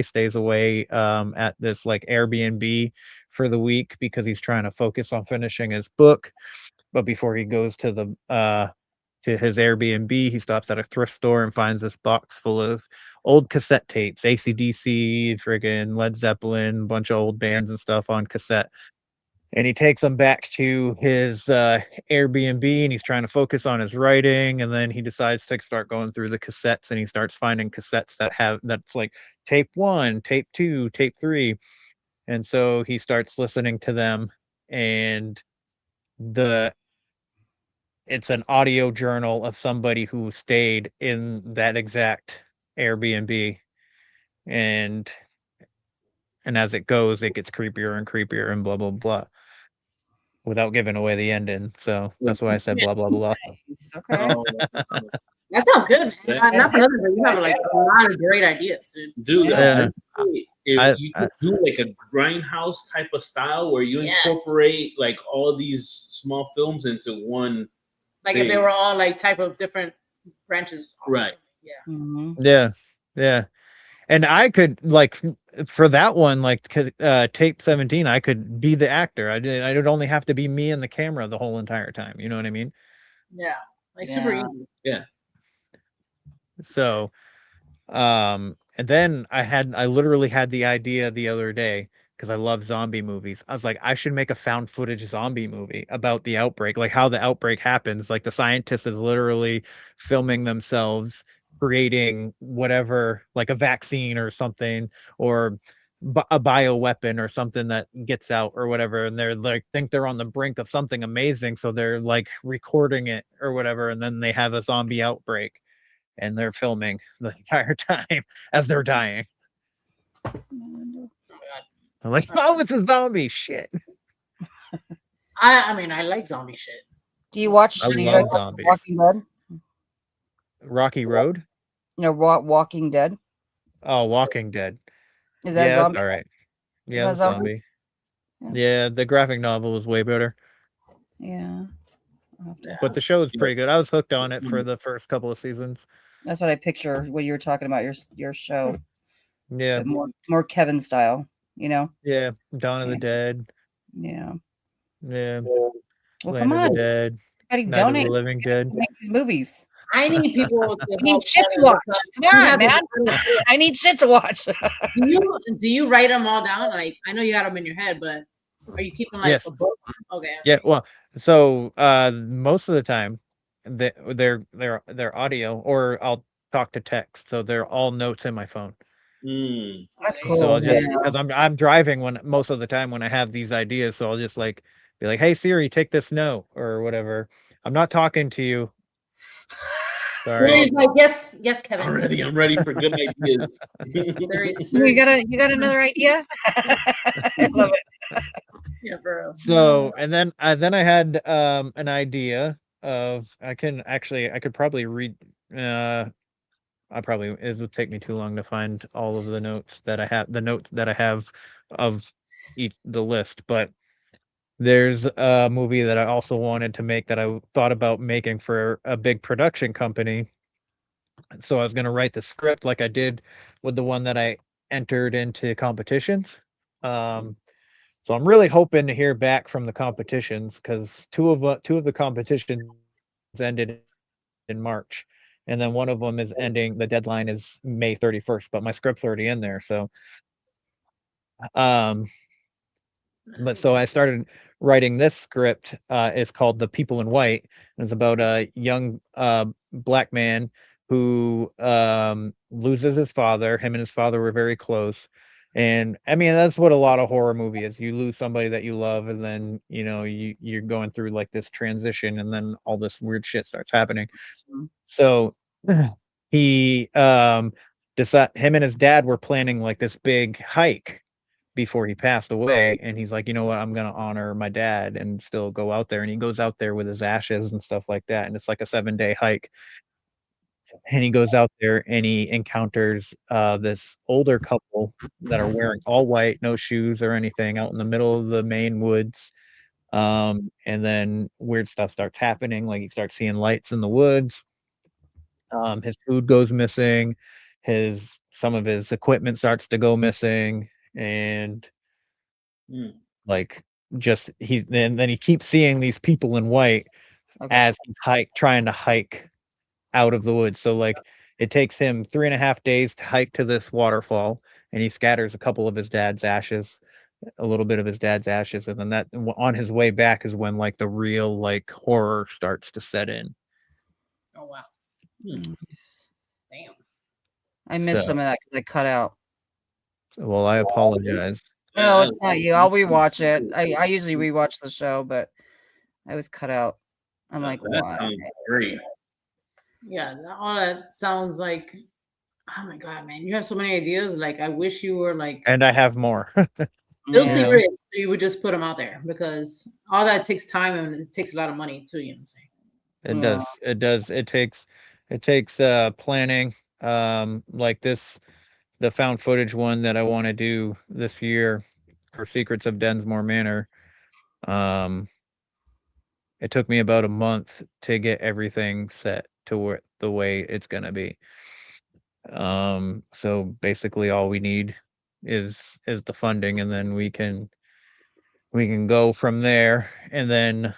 stays away at this like Airbnb for the week because he's trying to focus on finishing his book. But before he goes to his Airbnb, he stops at a thrift store and finds this box full of old cassette tapes, AC/DC, friggin' Led Zeppelin, bunch of old bands and stuff on cassette. And he takes them back to his Airbnb, and he's trying to focus on his writing. And then he decides to start going through the cassettes, and he starts finding cassettes that's like tape 1, tape 2, tape 3. And so he starts listening to them, and it's an audio journal of somebody who stayed in that exact Airbnb. And as it goes, it gets creepier and creepier and blah, blah, blah, without giving away the ending. So that's why I said blah, blah, blah. Okay. Oh, That sounds good, man. Not for nothing, but you have like a lot of great ideas, dude. Yeah. If you could do like a grindhouse type of style where you incorporate like all these small films into one. Like if they were all like type of different branches. Right. Yeah. Mm-hmm. Yeah. And I could like for that one, like 𝗵𝗏𝗃𝚗𝚎𝚎, I could be the actor. I would only have to be me and the camera the whole entire time. You know what I mean? Yeah. Like super easy. Yeah. So, and then I literally had the idea the other day because I love zombie movies. I was like, I should make a found footage zombie movie about the outbreak, like how the outbreak happens. Like the scientist is literally filming themselves creating whatever, like a vaccine or something, or a bioweapon or something that gets out or whatever. And they're like, think they're on the brink of something amazing. So they're like recording it or whatever. And then they have a zombie outbreak and they're filming the entire time as they're dying. I'm like, oh, it's a zombie shit. I mean, I like zombie shit. Do you watch? I love zombies. Walking Dead? Rocky Road? No, Walking Dead. Oh, Walking Dead. Is that zombie? All right. Yeah, that's zombie. Yeah, the graphic novel was way better. Yeah. But the show is pretty good. I was hooked on it for the first couple of seasons. That's what I picture when you were talking about your show. Yeah, more Kevin style, you know. Yeah, Dawn of the Dead. Yeah. Well, Well, Land come of on, the Dead. everybody Night of donate. the Living Dead. Make these movies. I need people to I need help shit to Kevin watch. Come on, because man. I need shit to watch. do you write them all down? Like, I know you got them in your head, but are you keeping like Yes. a book? Okay. Yeah, well, so most of the time they're audio, or I'll talk to text. So they're all notes in my phone. That's cool. So I'll just, because I'm driving when most of the time when I have these ideas, so I'll just like be like, "Hey Siri, take this note," or whatever. I'm not talking to you. Sorry. Siri's like, yes, Kevin. I'm ready for good ideas. You got another idea? I love it. Yeah, bro. So and then I had an idea of I could probably read it would take me too long to find all of the notes that I have of the list, but there's a movie that I also wanted to make that I thought about making for a big production company. So I was going to write the script like I did with the one that I entered into competitions. So I'm really hoping to hear back from the competitions, because two of the competitions ended in March, and then one of them is ending. The deadline is May 31st, but my script's already in there. So, but so I started writing this script. It's called The People in White, and it's about a young black man who loses his father. Him and his father were very close. And I mean, that's what a lot of horror movie is. You lose somebody that you love, and then, you're going through like this transition, and then all this weird shit starts happening. So he him and his dad were planning like this big hike before he passed away, and he's like, you know what, I'm gonna honor my dad and still go out there. And he goes out there with his ashes and stuff like that, and it's like a 7-day hike. And he goes out there and he encounters this older couple that are wearing all white, no shoes or anything, out in the middle of the Maine woods. And then weird stuff starts happening. Like he starts seeing lights in the woods. His food goes missing. Some of his equipment starts to go missing. And like then he keeps seeing these people in white as he's trying to hike out of the woods. So like it takes him 3.5 days to hike to this waterfall, and he scatters a little bit of his dad's ashes, and then that on his way back is when like the real like horror starts to set in. Oh wow. Damn. I missed some of that because I cut out. Well, I apologize. No, it's not you. I'll rewatch it. I usually rewatch the show, but I was cut out. I'm like, why? Sounds great. Yeah, all that sounds like, oh my god, man, you have so many ideas. Like, I wish you were like, and I have more. filthy rich. So you would just put them out there, because all that takes time and it takes a lot of money too. You know what I'm saying? It does. It takes planning. Like the found footage one that I want to do this year for Secrets of 𝗪𝗏𝗪 Manor. It took me about a month to get everything set to the way it's gonna be. So basically all we need is the funding, and then we can go from there. And then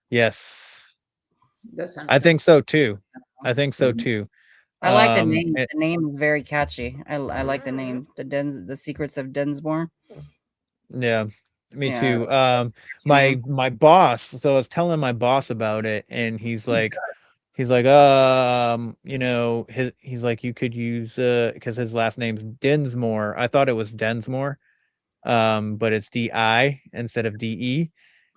yes, I think so too. I like the name. The name is very catchy. I like the name. The Secrets of 𝗪𝗏𝗪. Yeah, me too. My boss. So I was telling my boss about it, and he's like, he's like, you could use because his last name's Dinsmore. I thought it was Densmore, but it's D-I instead of D-E.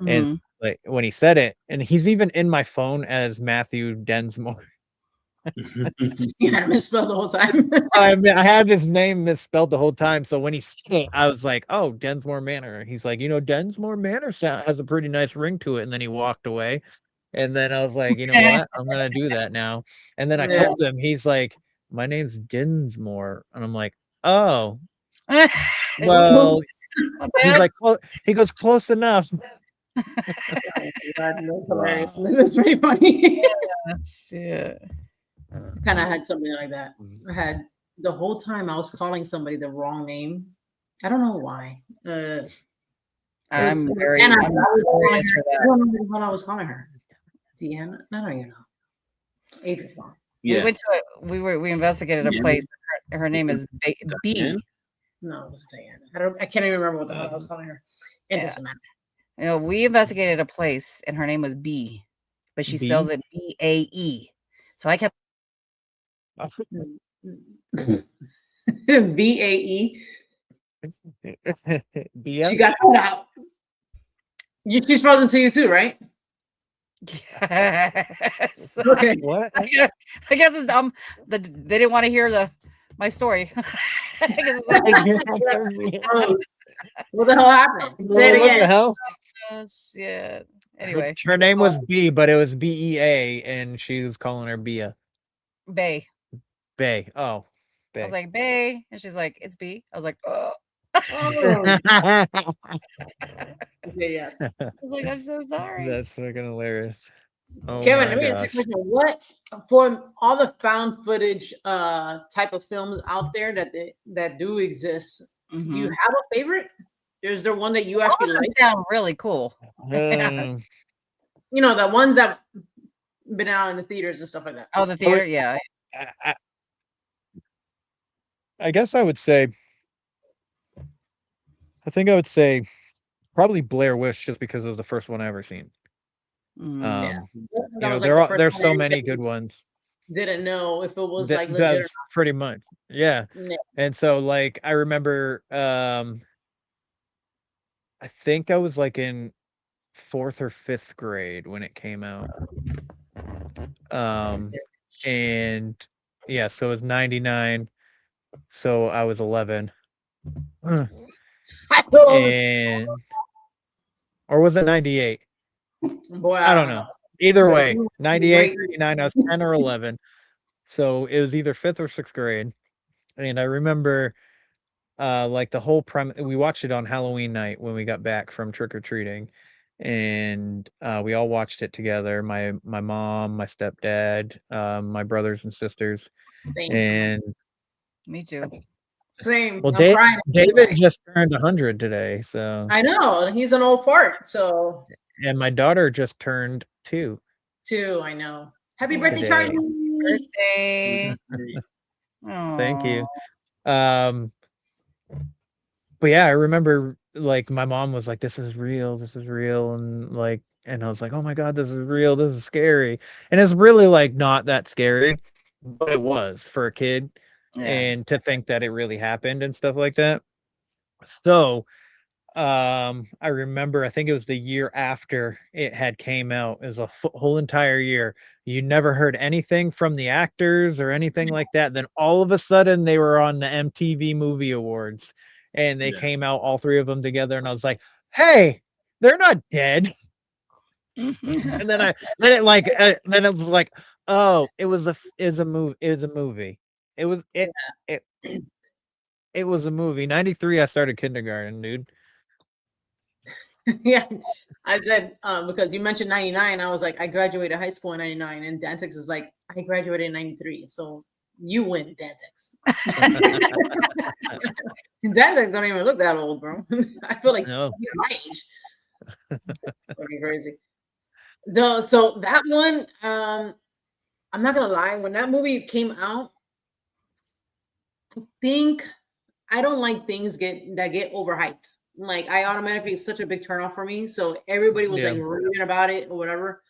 And like when he said it, and he's even in my phone as Matthew Densmore. You had it misspelled the whole time. I mean, I had his name misspelled the whole time. So when he said it, I was like, "Oh, 𝗪𝗪𝗪 Manor." He's like, 𝗪𝗪𝗪 Manor has a pretty nice ring to it. And then he walked away. And then I was like, you know what? I'm gonna do that now. And then I told him, he's like, "My name's Dinsmore," and I'm like, "Oh, well." He's like, "Well," he goes, "Close enough." That's hilarious. That's pretty funny. Yeah. Kind of had something like that. I had the whole time I was calling somebody the wrong name. I don't know why. I'm very Anna, curious for that. I don't know what I was calling her. Deanna? I don't even know. April's mom. Yeah. We went to we investigated a place. Her name is B. No, it wasn't Diana. I can't even remember what the hell I was calling her. It doesn't matter. You know, we investigated a place and her name was B, but she spells it B-A-E. So I kept B-A-E. She got that out. She's frozen to you too, right? Yes. Okay. What? I guess it's they didn't want to hear my story. I guess it's what the hell happened? Say it again. What the hell? Oh, shit. Anyway, her name was B, but it was B-E-A, and she was calling her Bia. Bay. Bay. Oh, Bay. I was like, Bay, and she's like, it's B. I was like, oh. Okay, yes. I was like, I'm so sorry. That's fucking hilarious. Oh, Kevin, let me ask you a question. What, for all the found footage type of films out there that do exist, do you have a favorite? Is there one that you actually like? Sound really cool. You know, the ones that been out in the theaters and stuff like that. Oh, the theater, yeah. I guess I would say, probably Blair Witch, just because it was the first one I ever seen. You know, there's so many good ones. Didn't know if it was like legit or not. Pretty much, yeah. And so, like, I remember, I think I was like in 4th or 5th grade when it came out. And yeah, so it was 99. So I was 11. And or was it 98? Boy, I don't know. Either way, 98, 99, I was 10 or 11. So it was either 5th or 6th grade. And I remember like the whole premise, we watched it on Halloween night when we got back from trick-or-treating. And we all watched it together. My mom, my stepdad, my brothers and sisters. Same. And me too. Same. Well, David just turned 100 today, so I know he's an old fart. So, and my daughter just turned 2. I know. Happy birthday, Charlie! Birthday. Thank you. But yeah, I remember like my mom was like, "This is real, and like, and I was like, "Oh my god, this is real. This is scary." And it's really like not that scary, but it was for a kid. Yeah. And to think that it really happened and stuff like that. So I remember, I think it was the year after it had came out. It was a whole entire year. You never heard anything from the actors or anything like that. Then all of a sudden they were on the MTV Movie Awards and they came out, all 3 of them together. And I was like, hey, they're not dead. And then it was like, oh, it was a movie. It was a movie. 93, I started kindergarten, dude. Yeah, I said because you mentioned 99, I was like, I graduated high school in 99, and Dantex is like, I graduated in 93. So you win, Dantex. Dantex don't even look that old, bro. I feel like he's my age. It's fucking crazy. So that one, I'm not gonna lie, when that movie came out, I think I don't like things that get overhyped. Like I automatically, it's such a big turnoff for me. So everybody was like raving about it or whatever.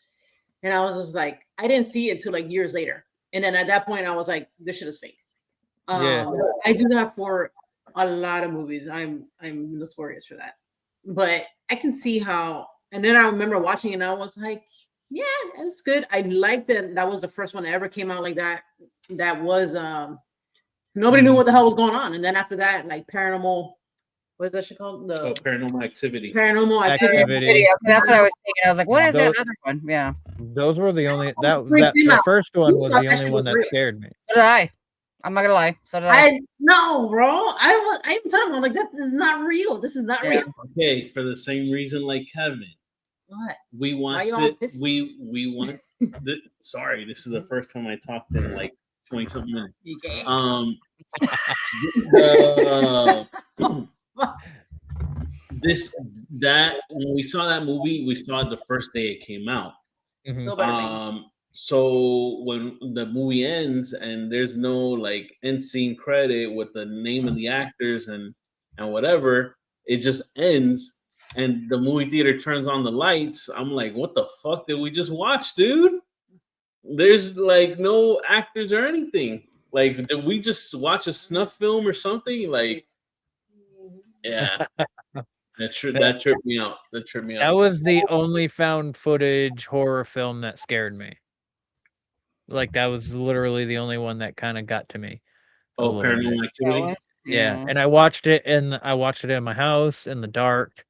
And I was just like, I didn't see it until like years later. And then at that point I was like, this shit is fake. I do that for a lot of movies. I'm notorious for that. But I can see how, and then I remember watching it and I was like, yeah, that's good. I liked that was the first one that ever came out like that. That was nobody knew what the hell was going on. And then after that, like Paranormal, what is that shit called? Paranormal Activity. Paranormal Activity. That's what I was thinking. I was like, what is that other one? Yeah. Those were the only the first one was the only one that scared me. So did I. I'm not gonna lie. So did I. No, bro. I even telling him, like, that is not real. This is not real. Okay, for the same reason like Kevin. What? We watched y'all it. pissing? We went. Sorry, this is the first time I talked in like 20 something minutes. Yeah. When we saw that movie, we saw it the first day it came out. Mhm. So when the movie ends and there's no like end scene credit with the name of the actors and whatever, it just ends and the movie theater turns on the lights. I'm like, what the fuck did we just watch, dude? There's like no actors or anything. Like, did we just watch a snuff film or something? Like, yeah. That tripped me out. That tripped me out. That was the only found footage horror film that scared me. Like that was literally the only one that kind of got to me. Oh, Paranormal Activity. Yeah, and I watched it in my house in the dark.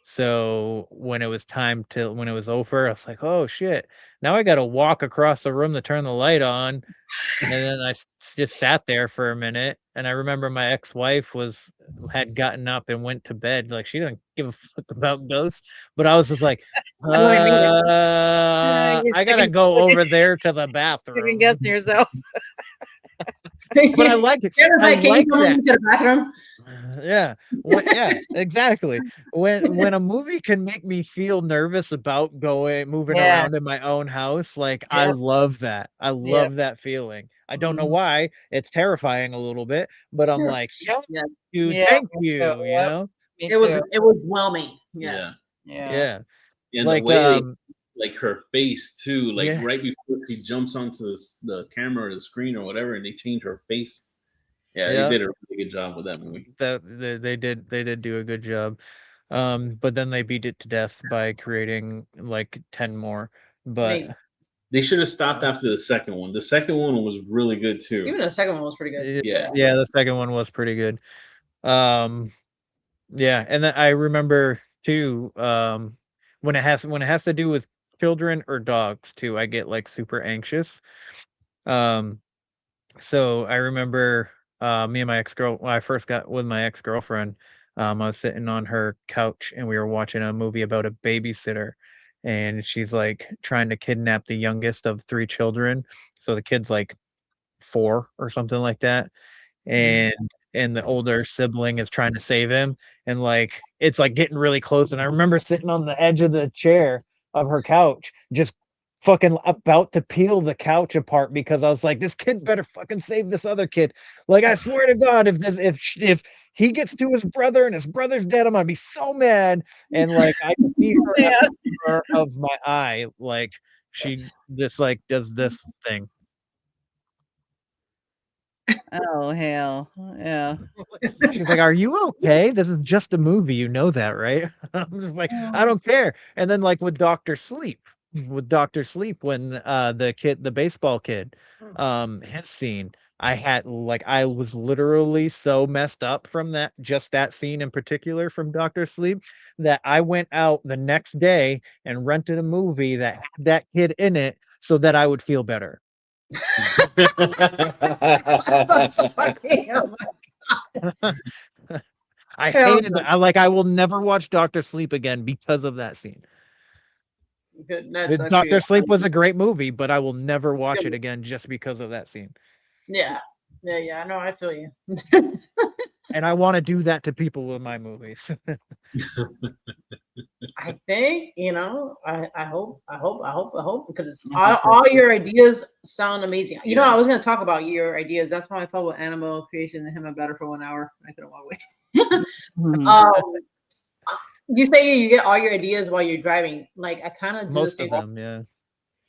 So when it was when it was over, I was like, "Oh shit! Now I got to walk across the room to turn the light on." And then I just sat there for a minute, and I remember my ex-wife had gotten up and went to bed. Like she didn't give a fuck about ghosts, but I was just like, I gotta go over there to the bathroom. Second guessing yourself. But I like it. I like that. To the bathroom? Yeah, yeah, exactly. When a movie can make me feel nervous about moving around in my own house, like I love that. I love that feeling. I don't know why. It's terrifying a little bit, but I'm like, thank you. You know, it was whelming. Yes. Yeah. And like the way like her face too, like right before she jumps onto the camera or the screen or whatever, and they change her face. Yeah, they did a really good job with that movie. They did do a good job. But then they beat it to death by creating like 10 more. But they should have stopped after the second one. The second one was really good too. Even the second one was pretty good. Yeah, the second one was pretty good. Yeah, and then I remember too, when it has to do with children or dogs too, I get like super anxious. So I remember me and my when I first got with my ex-girlfriend, I was sitting on her couch and we were watching a movie about a babysitter, and she's like trying to kidnap the youngest of 3 children. So the kid's like 4 or something like that. And the older sibling is trying to save him, and like it's like getting really close. And I remember sitting on the edge of the chair of her couch, just fucking about to peel the couch apart because I was like, this kid better fucking save this other kid. Like I swear to God, if he gets to his brother and his brother's dead, I'm gonna be so mad. And like I can see her at the corner of my eye, like she just like does this thing. Oh hell, yeah. She's like, "Are you okay? This is just a movie, you know that, right?" I'm just like, "I don't care." And then like with Dr. Sleep, when the baseball kid, his scene, I was literally so messed up from that scene in particular from Dr. Sleep that I went out the next day and rented a movie that had that kid in it so that I would feel better. That's funny. Oh my God. I hated that. I will never watch Dr. Sleep again because of that scene. Dr. Sleep was a great movie, but I will never watch it again just because of that scene. Yeah. I know. I feel you. And I want to do that to people with my movies. I think, I hope because all your ideas sound amazing. You know, I was going to talk about your ideas. That's how I felt with Animal Creation and him better for 1 hour. I couldn't walk away. You say you get all your ideas while you're driving. Like I kind of do the same thing. Yeah.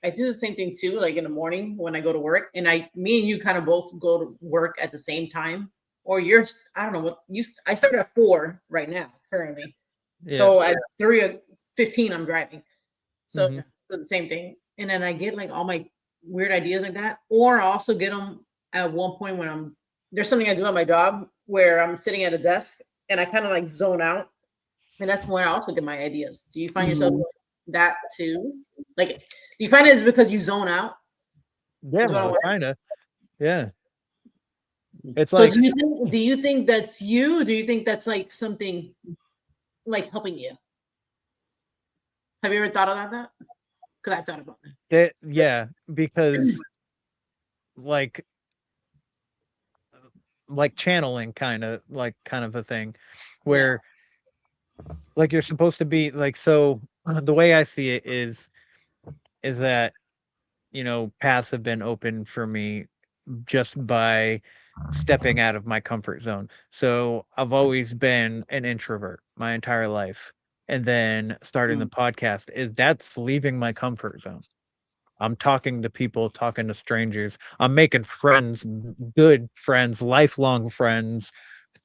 I do the same thing too. Like in the morning when I go to work, and me and you kind of both go to work at the same time. Or I don't know what I start at 4 right now currently. Yeah. So at 3:15 I'm driving. So the same thing. And then I get like all my weird ideas like that. Or I also get them at one point when there's something I do at my job where I'm sitting at a desk and I kind of like zone out. And that's when I also get my ideas. Do you find yourself like that too? Like, do you find it's because you zone out? Yeah, kind of. Yeah. It's so like, do you think that's you? Do you think that's like something like helping you? Have you ever thought about that? Because I've thought about that. Yeah, because like channeling kind of a thing where like you're supposed to be like, so the way I see it is that, you know, paths have been open for me just by stepping out of my comfort zone. So I've always been an introvert my entire life. And then starting the podcast that's leaving my comfort zone. I'm talking to people, talking to strangers. I'm making friends, good friends, lifelong friends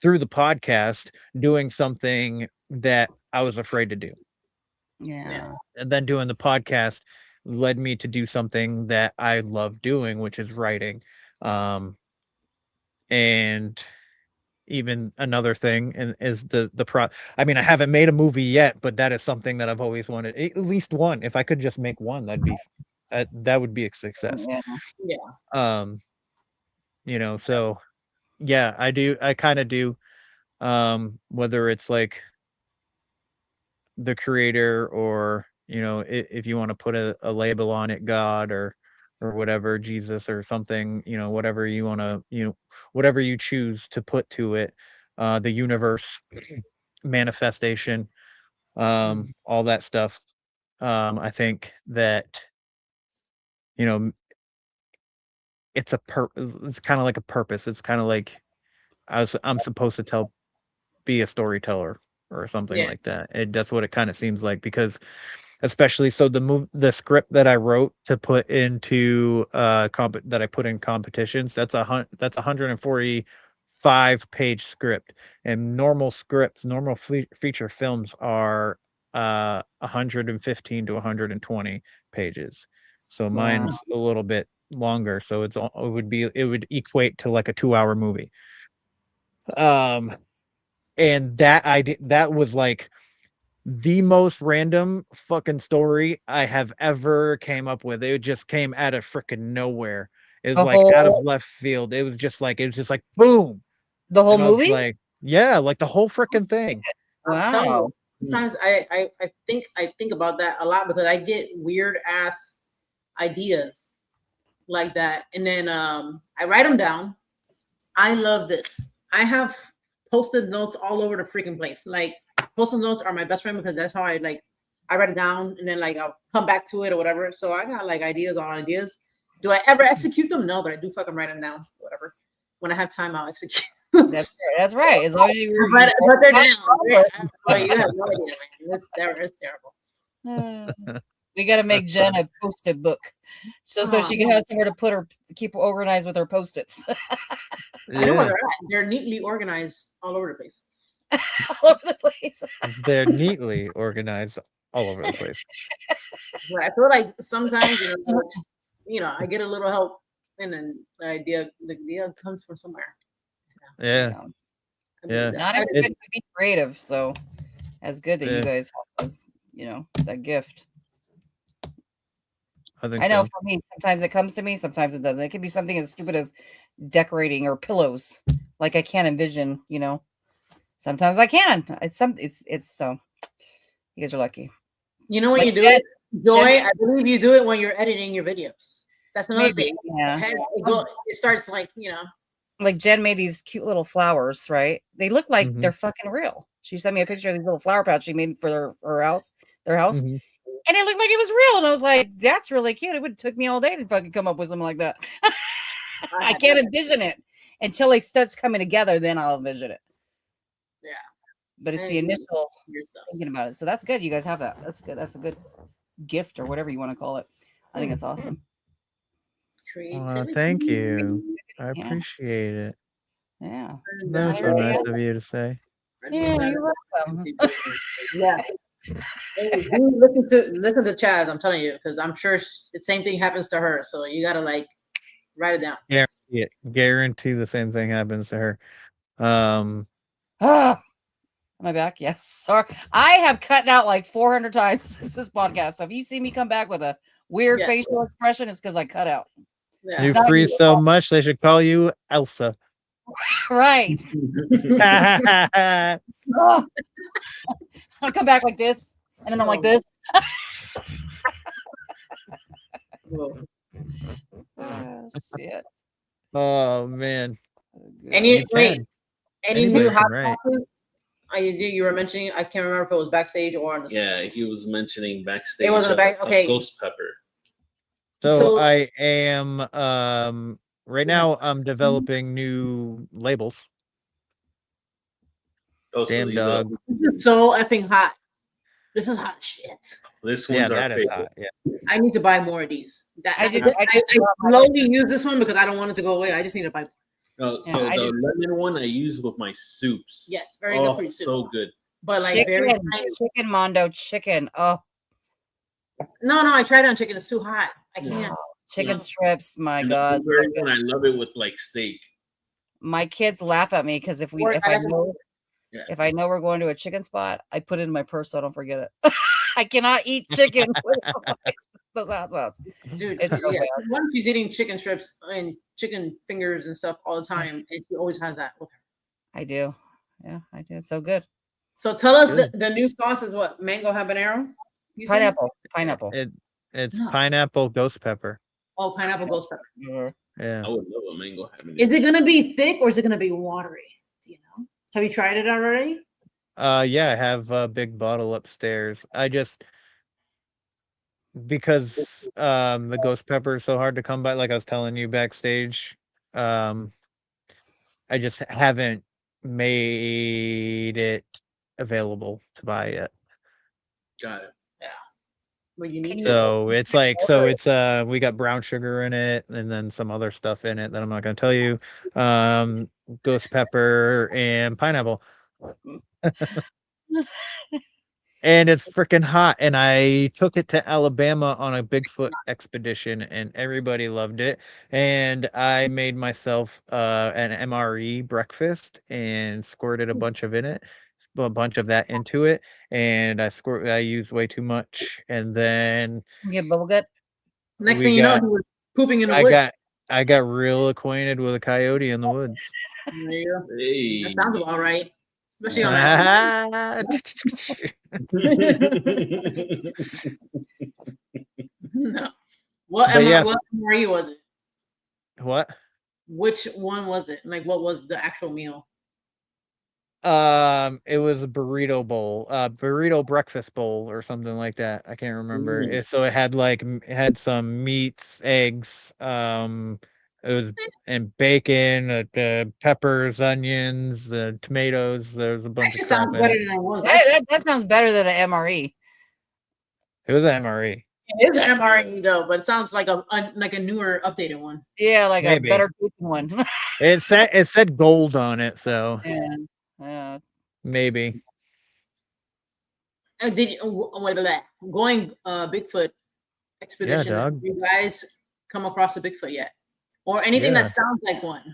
through the podcast, doing something that I was afraid to do. Yeah. And then doing the podcast led me to do something that I love doing, which is writing. And even another thing is I mean, I haven't made a movie yet, but that is something that I've always wanted. At least one. If I could just make one, that would be a success. Yeah. You know, so yeah, I kind of do. Whether it's like the creator, or, you know, if you want to put a label on it, God or whatever, Jesus or something, you know, whatever you want to, you know, whatever you choose to put to it, the universe, manifestation, all that stuff. I think that, you know, it's it's kind of like a purpose. It's kind of like I'm supposed to be a storyteller or something like that. That's what it kind of seems like, because especially so the script that I wrote to put into that I put in competitions, that's 145-page script, and normal feature films are 115 to 120 pages. So mine's a little bit longer, so it would equate to like a 2-hour movie. And that was like the most random fucking story I have ever came up with. It just came out of freaking nowhere. It was like out of left field. It was just like boom. The whole movie? Like, yeah, like the whole freaking thing. Wow. Sometimes I think about that a lot, because I get weird ass ideas like that, and then I write them down. I love this. I have Post-it notes all over the freaking place. Like, Post-it notes are my best friend, because that's how I write it down, and then like I'll come back to it or whatever. So I got like ideas on ideas. Do I ever execute them? No, but I do fucking write them down. Whatever. When I have time, I'll execute. That's right. As long as you but they're down. Oh, you have no idea, man. It's terrible. We got to make Jen a Post-it book, so she can have somewhere to keep organized with her Post-its. I know where they're at. They're neatly organized all over the place. All over the place. They're neatly organized all over the place. But I feel like sometimes, you know, I get a little help, and then the idea comes from somewhere. Yeah. Yeah. Not everybody can be creative, so that's good that you guys have us, you know, that gift. I know for me, sometimes it comes to me, sometimes it doesn't. It can be something as stupid as decorating or pillows. Like I can't envision, you know. Sometimes I can. It's so you guys are lucky. You know when you do it, Joy, I believe you do it when you're editing your videos. That's another thing. Yeah. It starts like, you know. Like Jen made these cute little flowers, right? They look like they're fucking real. She sent me a picture of these little flower pots she made for her house, their house. And it looked like it was real. And I was like, that's really cute. It would have took me all day to fucking come up with something like that. I can't envision it until it starts coming together. Then I'll envision it. Yeah. But it's the initial thinking about it. So that's good. You guys have that. That's good. That's a good gift or whatever you want to call it. I think it's awesome. Creativity. Thank you. I appreciate it. Yeah. That was so nice of you to say. Yeah, you're welcome. Yeah. Hey, listen to Chaz, I'm telling you, because I'm sure the same thing happens to her. So you gotta like write it down. Guarantee the same thing happens to her. Am I back? Yes. Sorry. I have cut out like 400 times since this podcast. So if you see me come back with a weird facial expression, it's because I cut out. Yeah. You freeze so much they should call you Elsa. Right. I'll come back like this. And then I'm like this. Whoa. Oh, shit. Oh man. Any You wait, can. any Anybody new can hot write. sauces? You were mentioning. I can't remember if it was backstage or on the. Yeah, he was mentioning backstage. It was in the back. Okay. Ghost pepper. So So- I am right now I'm developing new labels. Oh, so Damn these dog. This is so effing hot. This is hot shit. This Yeah, one's our that is favorite. hot. Yeah. I need to buy more of these. I just slowly use this one because I don't want it to go away. I just need to buy. No, Yeah, so I the just- lemon one I use with my soups. Yes, very good Oh, for you too. so good. But like chicken, very tiny. chicken mondo chicken. Oh, No, I tried it on chicken. It's too hot. I can't. chicken Yeah. strips. My And God. the blueberry one, I love it with like steak. My kids laugh at me because if Or I I like know Yeah. if I know we're going to a chicken spot, I put it in my purse so I don't forget it. I cannot eat chicken without those hot sauce. Dude, It's so yeah. bad. One, she's eating chicken strips and chicken fingers and stuff all the time, and she always has that with her. I do. Yeah, I do. It's so good. So tell us Good. the new sauce is what? Mango habanero? You said? Pineapple. It's No. pineapple ghost pepper. Oh, pineapple ghost pepper. Yeah. I would love a mango habanero. Is it gonna be thick or is it gonna be watery? Do you know? Have you tried it already? Yeah, I have a big bottle upstairs. I just because the ghost pepper is so hard to come by, like I was telling you backstage. I just haven't made it available to buy yet. Got it. Well, you need to. So it's we got brown sugar in it and then some other stuff in it that I'm not gonna tell you. Ghost pepper and pineapple. And it's freaking hot. And I took it to Alabama on a Bigfoot expedition and everybody loved it. And I made myself an MRE breakfast and squirted a bunch of that into it. And I used way too much. And then Get bubble gut. Next we thing you know, got- he was pooping in the woods. I got real acquainted with a coyote in the woods. There you go. Hey. That sounds about right. Especially on that. No. What But yes. what MRE was it? What? Which one was it? Like, what was the actual meal? It was a burrito breakfast bowl or something like that. I can't remember. Mm. So it had some meats, eggs, it was and bacon, the peppers, onions, the tomatoes. There's a bunch Actually of crap sounds in better it. than it was. That sounds better than an MRE. It was an MRE. It is an MRE though, but it sounds like a newer, updated one. Yeah, like Maybe. a better tasting one. It said gold on it, so Yeah. maybe. Did you, what about that? Going Bigfoot expedition? dog. Have you guys come across a Bigfoot yet, or anything Yeah. that sounds like one?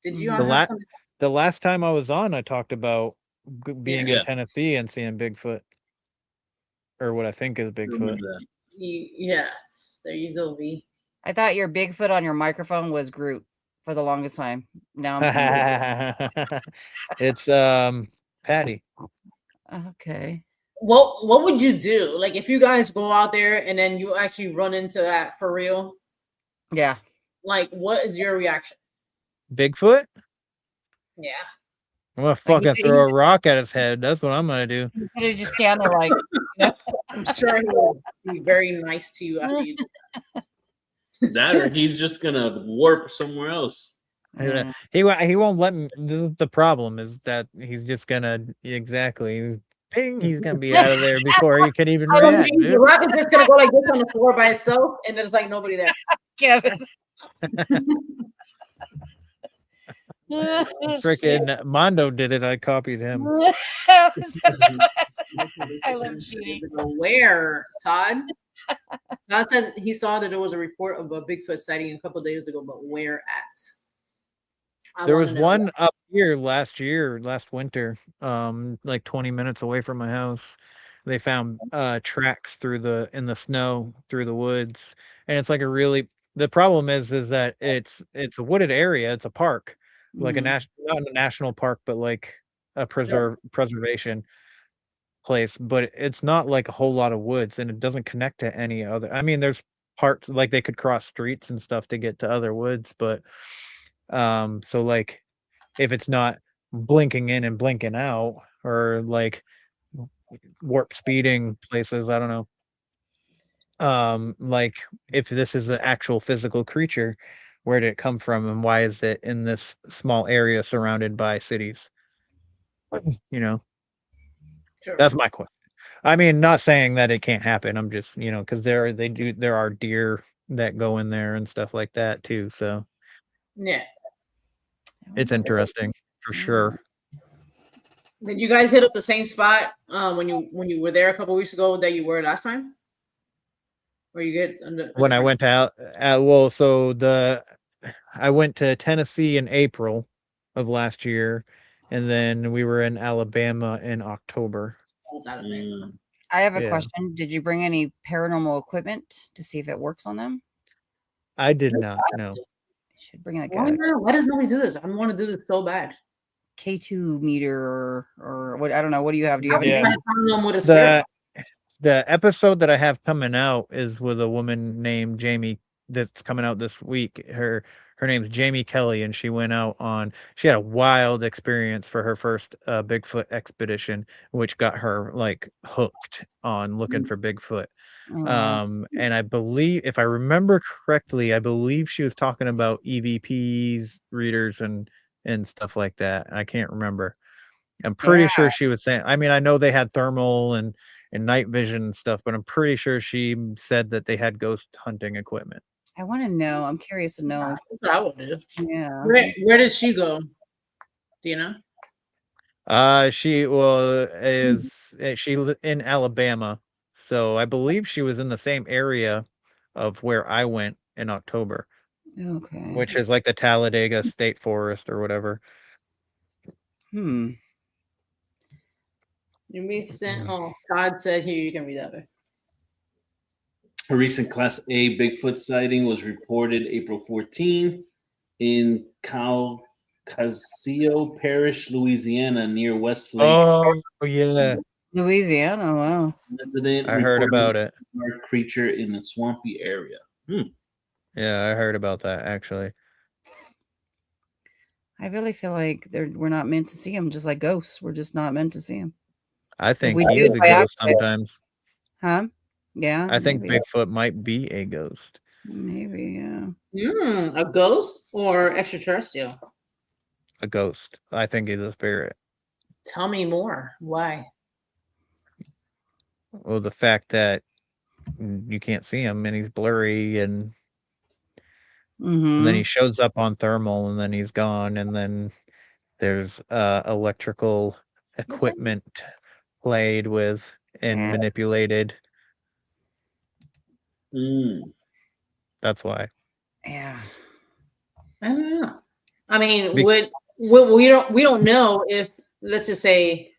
Did you? The last time I was on, I talked about being Yeah. in Tennessee and seeing Bigfoot, or what I think is Bigfoot. Yes, there you go, V. I thought your Bigfoot on your microphone was Groot for the longest time. Now I'm seeing It's Patty. okay. What would you do? Like if you guys go out there and then you actually run into that for real? Yeah. Like, what is your reaction? Bigfoot? Yeah. I'm gonna fucking throw a rock at his head. That's what I'm gonna do. You're gonna just stand there like, I'm sure he will be very nice to you after you do That or he's just gonna warp somewhere else. Mm. He won't let me. This is the problem, is that he's just gonna ping, he's gonna be out of there before he can even react. The Dude. rock is just gonna go like this on the floor by itself, and there's like nobody there. Kevin. Freaking Mondo did it. I copied him. I love cheating. Where, Todd? Todd said he saw that there was a report of a Bigfoot sighting a couple of days ago, but where at? There was one up here last winter, like 20 minutes away from my house. They found tracks in the snow through the woods, and it's like the problem is that it's a wooded area. It's a park, like not a national park, but like a preservation. place, but it's not like a whole lot of woods, and it doesn't connect to any other. I mean, there's parts like they could cross streets and stuff to get to other woods, but so like if it's not blinking in and blinking out, or like warp speeding places, I don't know. Like if this is an actual physical creature, where did it come from, and why is it in this small area surrounded by cities? You know, Sure. that's my question. I mean, not saying that it can't happen. I'm just, because there are deer that go in there and stuff like that too. So Yeah. it's interesting for sure. Did you guys hit up the same spot when you were there a couple weeks ago that you were last time? Or you get When I went out, well, so I went to Tennessee in April of last year, and then we were in Alabama in October. I have a Yeah. question. Did you bring any paranormal equipment to see if it works on them? I did not. No. You should bring like Why a not? Why does nobody do this? I want to do this so bad. K2 meter or what? I don't know. What do you have? Do you have I'm Yeah. trying to find them with a spirit. The episode that I have coming out is with a woman named Jamie that's coming out this week. Her name's Jamie Kelly, and she went out she had a wild experience for her first Bigfoot expedition, which got her like hooked on looking for Bigfoot. And I believe, if I remember correctly, I believe she was talking about EVPs, readers, and stuff like that. I can't remember. I'm pretty sure she was saying, I mean, I know they had thermal and night vision and stuff, but I'm pretty sure she said that they had ghost hunting equipment. I want to know. I'm curious to know. That's what I would do. Yeah. Where did she go? Do you know? She in Alabama, so I believe she was in the same area of where I went in October. Okay. Which is like the Talladega State Forest or whatever. You mean Todd said here you can read that. A recent Class A Bigfoot sighting was reported April 14 in 𝗪𝗪𝗪 Parish, Louisiana, near Westlake. Oh, yeah. Louisiana, wow. Resident I heard about it. A creature in a swampy area. Yeah, I heard about that actually. I really feel like we're not meant to see them, just like ghosts. We're just not meant to see them. I think he's a ghost sometimes. Huh? Yeah. I think Bigfoot might be a ghost. Maybe, yeah. A ghost or extraterrestrial? A ghost. I think he's a spirit. Tell me more. Why? Well, the fact that you can't see him and he's blurry, and then he shows up on thermal and then he's gone, and then there's electrical equipment played with and manipulated. That's why. Yeah. I don't know. I mean, we don't know if, let's just say,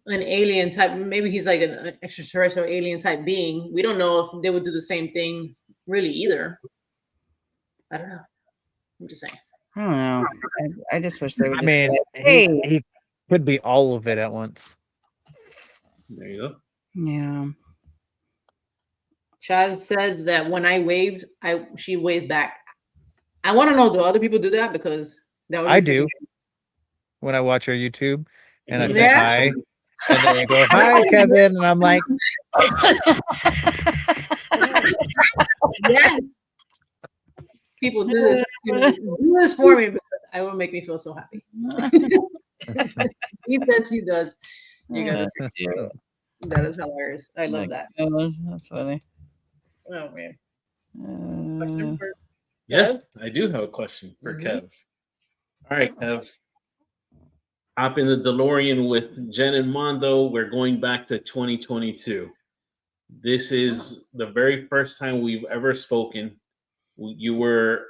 an alien type, maybe he's like an extraterrestrial alien type being. We don't know if they would do the same thing really either. I don't know. I'm just saying. I don't know. I just wish they would. I mean, he could be all of it at once. There you go. Yeah. Chaz says that when I waved, she waved back. I want to know, do other people do that? Because I do. When I watch her YouTube and I say hi, and then you go, "Hi, Kevin," and I'm like, yes. People do this. Do this for me, because it will make me feel so happy. He says he does. You gotta appreciate it. That is hilarious. I love that. That's funny. Oh man. Yes, I do have a question for Kev. All right, Kev. Hop in the DeLorean with Jen and Mondo. We're going back to 2022. This is the very first time we've ever spoken. You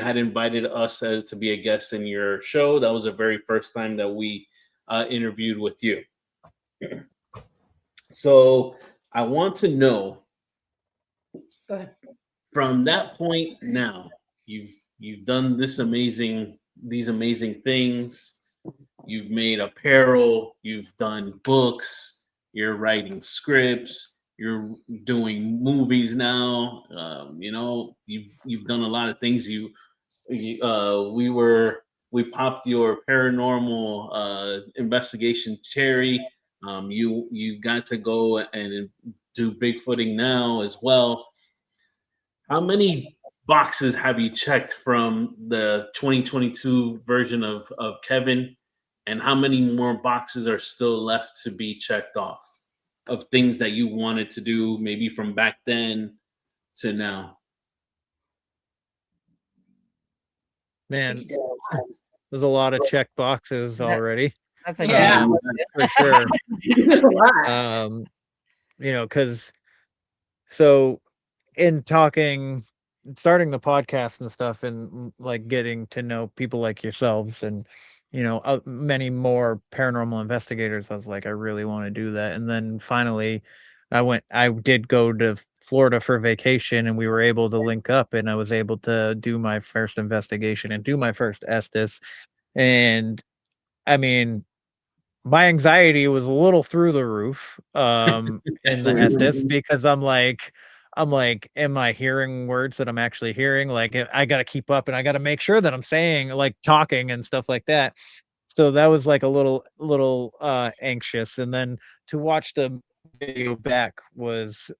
had invited us to be a guest in your show. That was the very first time that we interviewed with you. So I want to know, go ahead. From that point now, you've done these amazing things. You've made apparel. You've done books. you're writing scripts, you're doing movies now. You know, you've done a lot of things. We popped your paranormal investigation cherry. You got to go and do Bigfooting now as well. How many boxes have you checked from the 2022 version of Kevin? And how many more boxes are still left to be checked off of things that you wanted to do, maybe from back then to now? Man, there's a lot of check boxes already. That's a for sure. There's a lot. You know, because so in starting the podcast and stuff, and like getting to know people like yourselves and many more paranormal investigators, I was like, I really want to do that. And then finally I did go to Florida for vacation, and we were able to link up, and I was able to do my first investigation and do my first Estes. And I mean, my anxiety was a little through the roof in the Estes, because I'm like, am I hearing words that I'm actually hearing? Like, I got to keep up, and I got to make sure that I'm saying, like, talking and stuff like that. So that was like a little anxious. And then to watch the video back was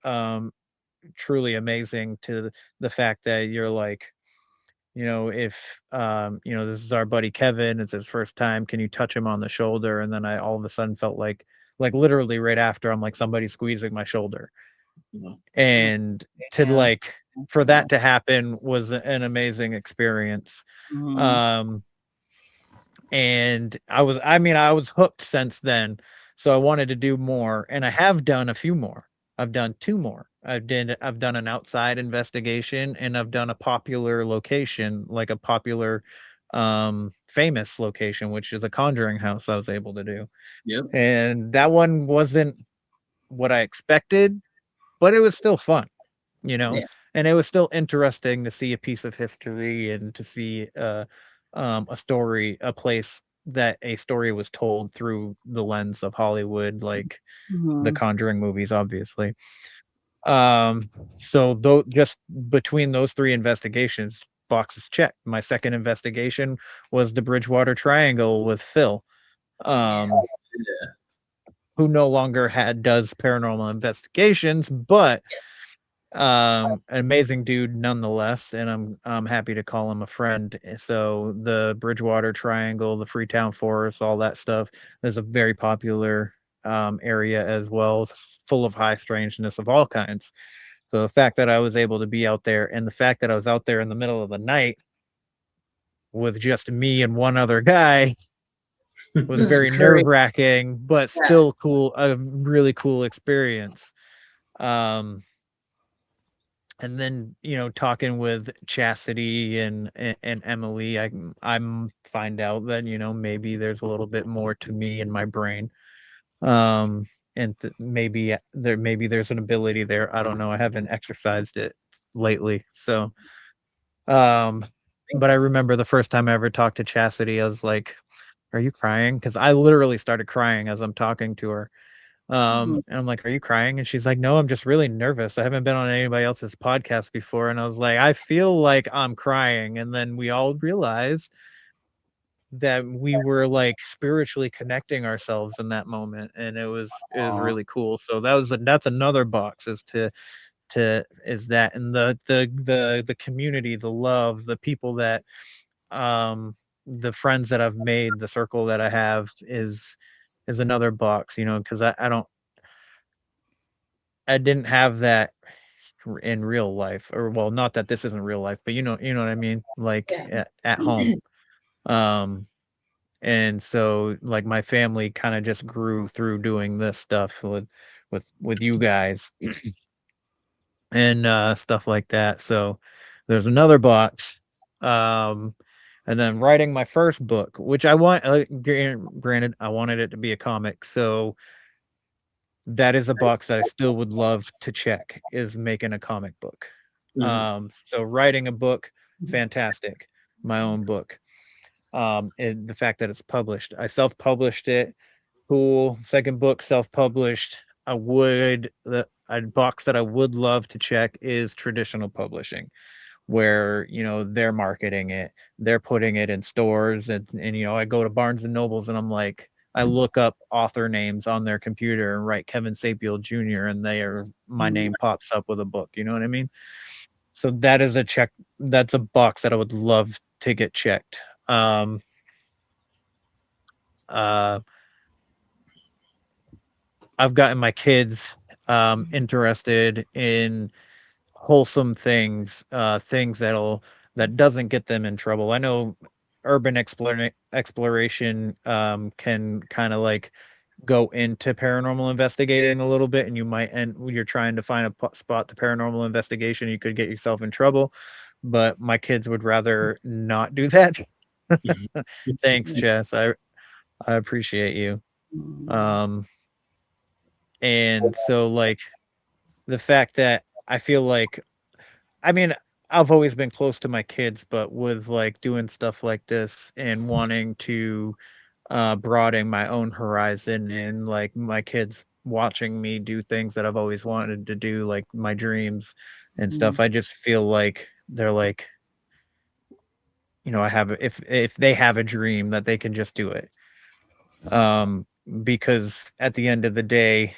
truly amazing, to the fact that you're like, if this is our buddy Kevin, it's his first time, can you touch him on the shoulder? And then I all of a sudden felt like literally right after, I'm like, somebody squeezing my shoulder. And to like, for that to happen was an amazing experience. And I was hooked since then. So I wanted to do more, and I have done a few more. I've done 2 more. I've done an outside investigation, and I've done a popular location, like a popular famous location, which is a conjuring house I was able to do. Yep. And that one wasn't what I expected, but it was still fun, and it was still interesting to see a piece of history, and to see a story, a place that a story was told through the lens of Hollywood, like the Conjuring movies, obviously. So though, just between those 3 investigations, boxes checked. My second investigation was the Bridgewater Triangle with Phil, who no longer does paranormal investigations, but amazing dude nonetheless, and I'm happy to call him a friend. So the Bridgewater Triangle, the Freetown Forest, all that stuff is a very popular area as well, full of high strangeness of all kinds. So the fact that I was able to be out there, and the fact that I was out there in the middle of the night with just me and one other guy, was very nerve-wracking, but still cool, a really cool experience. And then, talking with Chastity and Emily, I'm find out that, maybe there's a little bit more to me in my brain. And maybe there's an ability there. I don't know. I haven't exercised it lately. So, but I remember the first time I ever talked to Chastity, I was like, are you crying? Because I literally started crying as I'm talking to her. And I'm like, are you crying? And she's like, no, I'm just really nervous. I haven't been on anybody else's podcast before. And I was like, I feel like I'm crying. And then we all realized that we were like spiritually connecting ourselves in that moment. And it was really cool. So that's another box, is that, and the community, the love, the people that, the friends that I've made, the circle that I have is another box, because I didn't have that in real life, or, well, not that this isn't real life, but you know what I mean, like at home. And so, like, my family kind of just grew through doing this stuff with you guys and stuff like that. So there's another box. And then writing my first book, which I want, granted, I wanted it to be a comic. So that is a box that I still would love to check, is making a comic book. So writing a book, fantastic. My own book. And the fact that it's published, I self-published it. cool. Second book, self-published. A box that I would love to check is traditional publishing, where they're marketing it, they're putting it in stores, and I go to Barnes and Nobles and I'm like, I look up author names on their computer and write Kevin Sapiel Jr. and my name pops up with a book. You know what I mean? So that is that's a box that I would love to get checked. I've gotten my kids interested in wholesome things, things that doesn't get them in trouble. I know urban exploration can kind of like go into paranormal investigating a little bit, and you're trying to find a spot to paranormal investigation, you could get yourself in trouble. But my kids would rather not do that. Thanks, Jess. I appreciate you. And so like the fact that I feel like, I mean, I've always been close to my kids, but with like doing stuff like this and wanting to broaden my own horizon, and like my kids watching me do things that I've always wanted to do, like my dreams and stuff, I just feel like they're like, if they have a dream, that they can just do it. Because at the end of the day,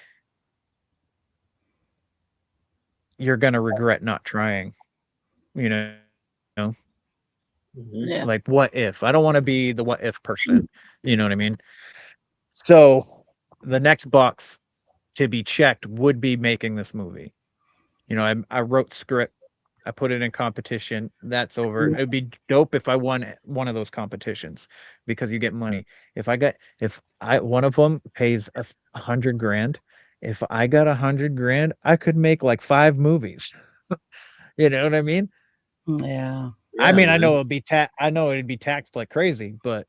you're going to regret not trying, you know? Yeah. Like, what if? I don't want to be the what if person. You know what I mean? So the next box to be checked would be making this movie. I wrote script, I put it in competition. That's over. It'd be dope if I won one of those competitions, because you get money. If one of them pays $100,000, if I got $100,000, I could make like 5 movies. You know what I mean? Yeah. I mean, I know it'd be taxed like crazy, but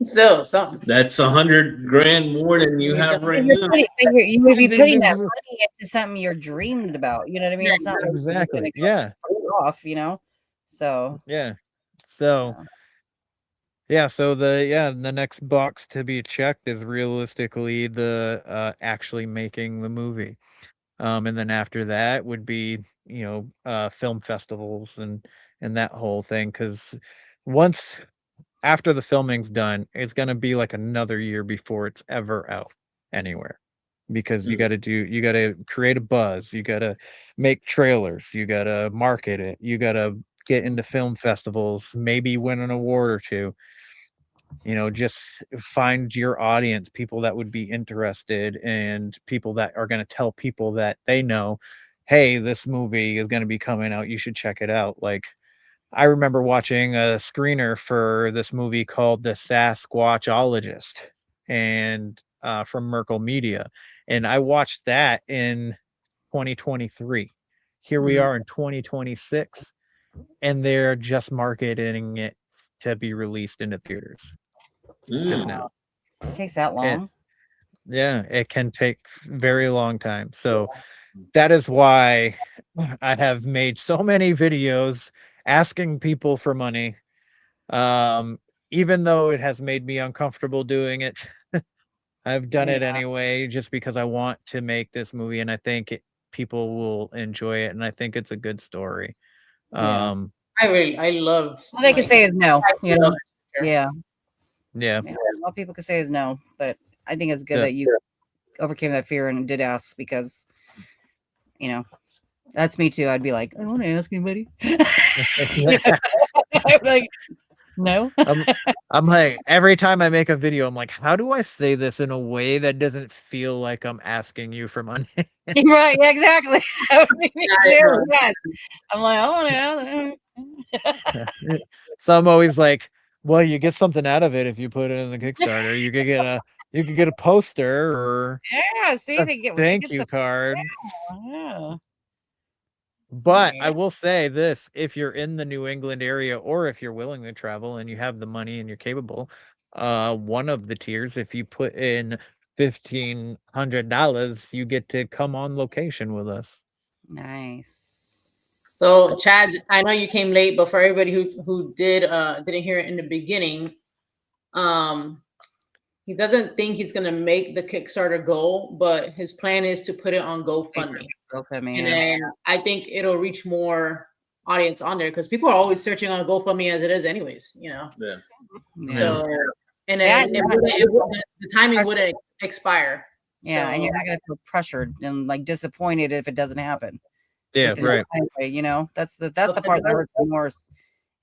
So something. That's $100,000 more than you have right now. You would be putting that money into something you're dreamed about. You know what I mean? It's not exactly. Like off. So yeah. So yeah. So the next box to be checked is realistically the actually making the movie. And then after that would be film festivals and that whole thing, because once after the filming's done, it's going to be like another year before it's ever out anywhere, because you got to create a buzz, you got to make trailers, you got to market it, you got to get into film festivals, maybe win an award or two. Just find your audience, people that would be interested, and people that are going to tell people that they know, hey, this movie is going to be coming out, you should check it out. Like, I remember watching a screener for this movie called The 𝗪𝗏𝗏𝗏ologist, and from Merkel Media, and I watched that in 2023. Here we are in 2026, and they're just marketing it to be released into theaters just now. It takes that long? It can take very long time. So that is why I have made so many videos asking people for money, even though it has made me uncomfortable doing it. I've done it anyway, just because I want to make this movie, and I think people will enjoy it, and I think it's a good story. I love. All they can say is no. Yeah. All people can say is no, but I think it's good that you overcame that fear and did ask, because that's me too. I'd be like, I don't want to ask anybody. I'm like, no. I'm like, every time I make a video, I'm like, how do I say this in a way that doesn't feel like I'm asking you for money? Right, exactly. Yes. I'm like, I want to. So I'm always like, well, you get something out of it if you put it in the Kickstarter. You could get a poster, or see, a they get thank you card. Yeah. But I will say this: if you're in the New England area, or if you're willing to travel and you have the money and you're capable, one of the tiers, if you put in $1,500, you get to come on location with us. Nice. So Chad, I know you came late, but for everybody who didn't hear it in the beginning, he doesn't think he's gonna make the Kickstarter goal, but his plan is to put it on GoFundMe. GoFundMe, And yeah. then I think it'll reach more audience on there because people are always searching on GoFundMe as it is, anyways. You know. Yeah. So and then the timing wouldn't expire. Yeah, so, and you're not gonna feel pressured and like disappointed if it doesn't happen. Yeah, right. You know, that's the part that hurts the most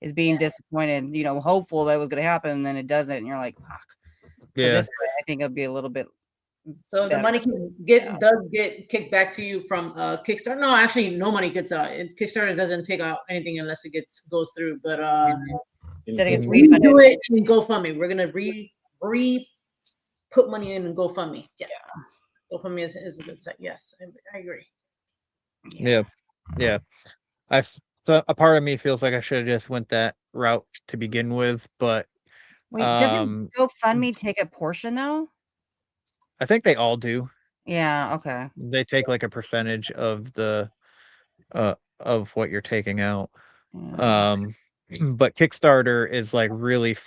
is being disappointed. You know, hopeful that it was gonna happen, and then it doesn't, and you're like, fuck. So this way, I think it'll be a little bit. So better. the money does get kicked back to you from Kickstarter. No, actually, no money gets out. Kickstarter doesn't take out anything unless it goes through. But we do it in GoFundMe. We're gonna put money in GoFundMe. Yes, GoFundMe is a good site. Yes, I agree. Yeah. A part of me feels like I should have just went that route to begin with, but wait, doesn't GoFundMe take a portion though? I think they all do. Yeah. Okay. They take like a percentage of the of what you're taking out. Yeah. But Kickstarter is like really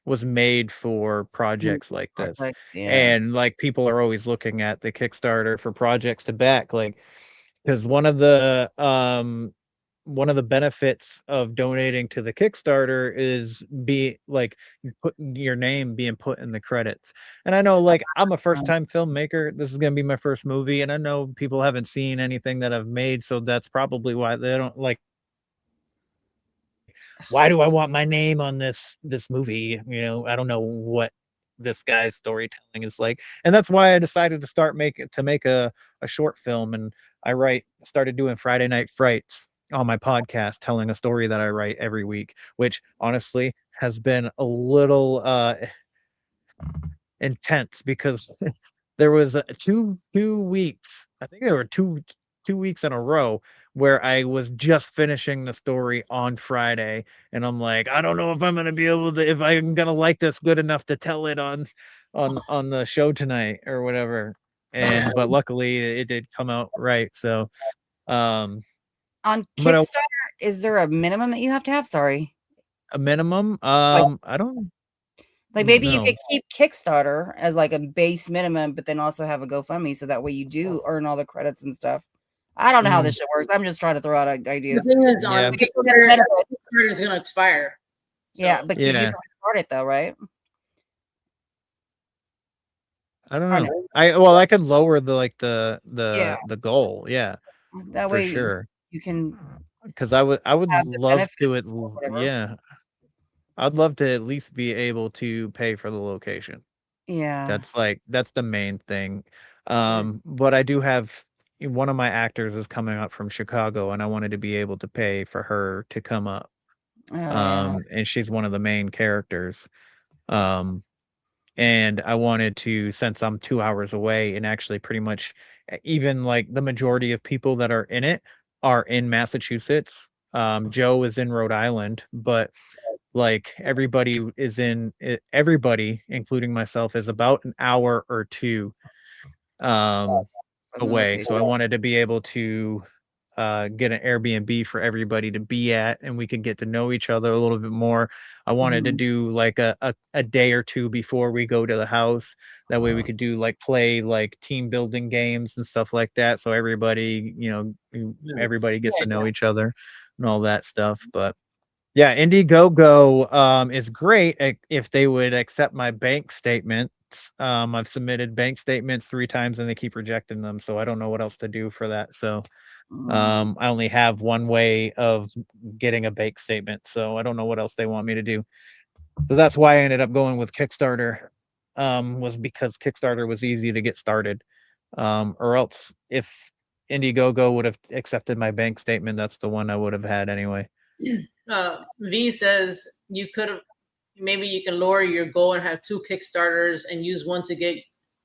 was made for projects like this. And like people are always looking at the Kickstarter for projects to back, like because one of the benefits of donating to the Kickstarter is your name being put in the credits. And I know like I'm a first-time filmmaker. This is going to be my first movie, and I know people haven't seen anything that I've made, so that's probably why they don't like, why do I want my name on this movie? You know, I don't know what this guy's storytelling is like. And that's why I decided to make a short film, and I started doing Friday Night Frights on my podcast, telling a story that I write every week, which honestly has been a little intense because there was 2 weeks. I think there were two weeks in a row where I was just finishing the story on Friday, and I'm like, I don't know if I'm gonna be able to, if I'm gonna like this good enough to tell it on the show tonight or whatever. But luckily it did come out right. So on Kickstarter, is there a minimum that you have to have? Sorry. A minimum? I don't like maybe you could keep Kickstarter as like a base minimum, but then also have a GoFundMe so that way you do earn all the credits and stuff. I don't know how this shit works. I'm just trying to throw out ideas. The thing is, Kickstarter is going to expire. So. Yeah, but you can start it though, right? I don't know. I could lower the goal. Yeah, that way sure you can. Because I would love to. Yeah, I'd love to at least be able to pay for the location. Yeah, that's the main thing. But I do have one of my actors is coming up from Chicago, and I wanted to be able to pay for her to come up. And she's one of the main characters. And I wanted to, since I'm 2 hours away, and actually pretty much even like the majority of people that are in it are in Massachusetts. Joe is in Rhode Island, but like everybody, including myself, is about an hour or two away. So I wanted to be able to get an Airbnb for everybody to be at, and we could get to know each other a little bit more. I wanted to do like a day or two before we go to the house. That way we could do play team building games and stuff like that. So everybody, everybody gets to know each other and all that stuff. But yeah, Indiegogo is great if they would accept my bank statements. I've submitted bank statements 3 times and they keep rejecting them. So I don't know what else to do for that. So I only have one way of getting a bank statement, so I don't know what else they want me to do. So that's why I ended up going with Kickstarter, was because Kickstarter was easy to get started. Or else if Indiegogo would have accepted my bank statement, that's the one I would have had anyway. V says you can lower your goal and have 2 Kickstarters and use one to get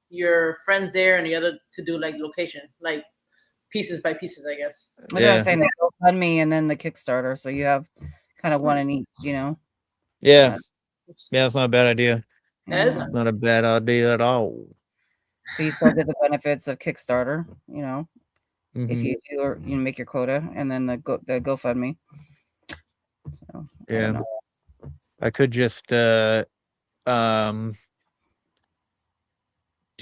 your friends there and the other to do location, pieces by pieces, I guess. I was saying the GoFundMe and then the Kickstarter, so you have kind of one in each, Yeah, it's not a bad idea. That is not a bad idea at all. So you still get the benefits of Kickstarter, if you do or make your quota, and then the GoFundMe. So I could just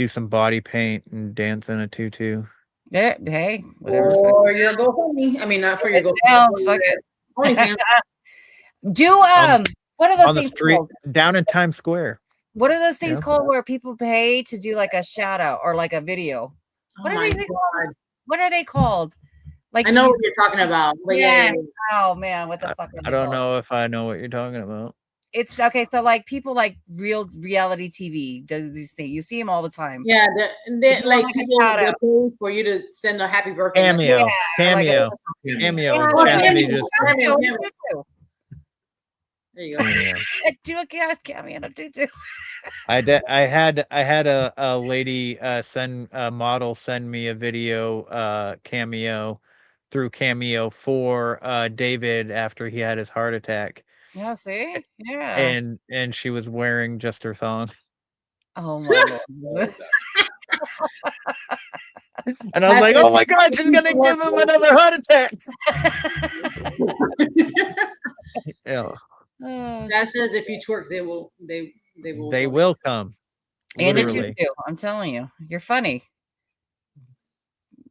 do some body paint and dance in a tutu. Yeah, hey, whatever. Or your GoFundMe. I mean, not for your GoFundMe. Else, fuck it. OnlyFans. Do what are those On the things street called? down in Times Square. What are those things Yeah. called where people pay to do like a shout out or like a video? What Oh are my they called? God. What are they called? Like I know what you're talking about. But yeah. yeah. Oh man, what the fuck are I they don't called? know if I know what you're talking about. It's okay. So like people like real reality TV does these things. You see them all the time. Yeah, They like want, like, a people shout they'll out. pay for you to send a happy birthday Cameo. message. Cameo. Yeah, Cameo. Yeah, And Oh, Chastity cameo. just Cameo. There There you go. cameo. do a cameo and a tutu. I had a lady send a model send me a video cameo through Cameo for David after he had his heart attack, Yeah, see? Yeah. and she was wearing just her thong, Oh my lord. and I was like, oh my god, she's gonna give him another heart attack. Yeah, Oh, That says if you twerk, they will. they will come. and a Literally. tutu. I'm telling you, you're funny.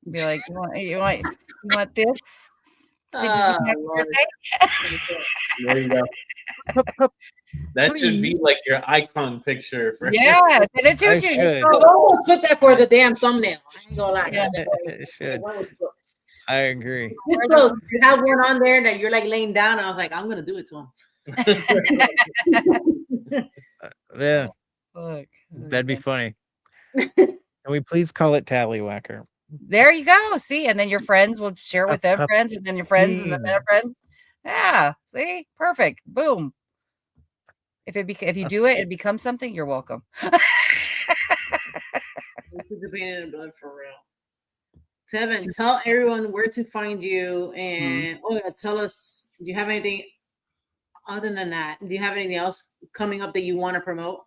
Be like, you want this? So does he have a Lord. birthday? There you go. That should be like your icon picture. For Yeah, and a tutu. should. I almost put that for the damn thumbnail. I ain't gonna lie. Yeah. It should. I agree. This close. You have one on there that you're like laying down. I was like, I'm gonna do it to him. Yeah, Fuck. that'd be funny. Can we please call it Tallywhacker? There you go. See, and then your friends will share with their friends, and then your friends, and then their friends. Yeah. See, perfect. Boom. If you do it, it becomes something. You're welcome. Blood for real. Tevin, tell everyone where to find you, and tell us. Do you have anything other than that? Do you have anything else coming up that you want to promote?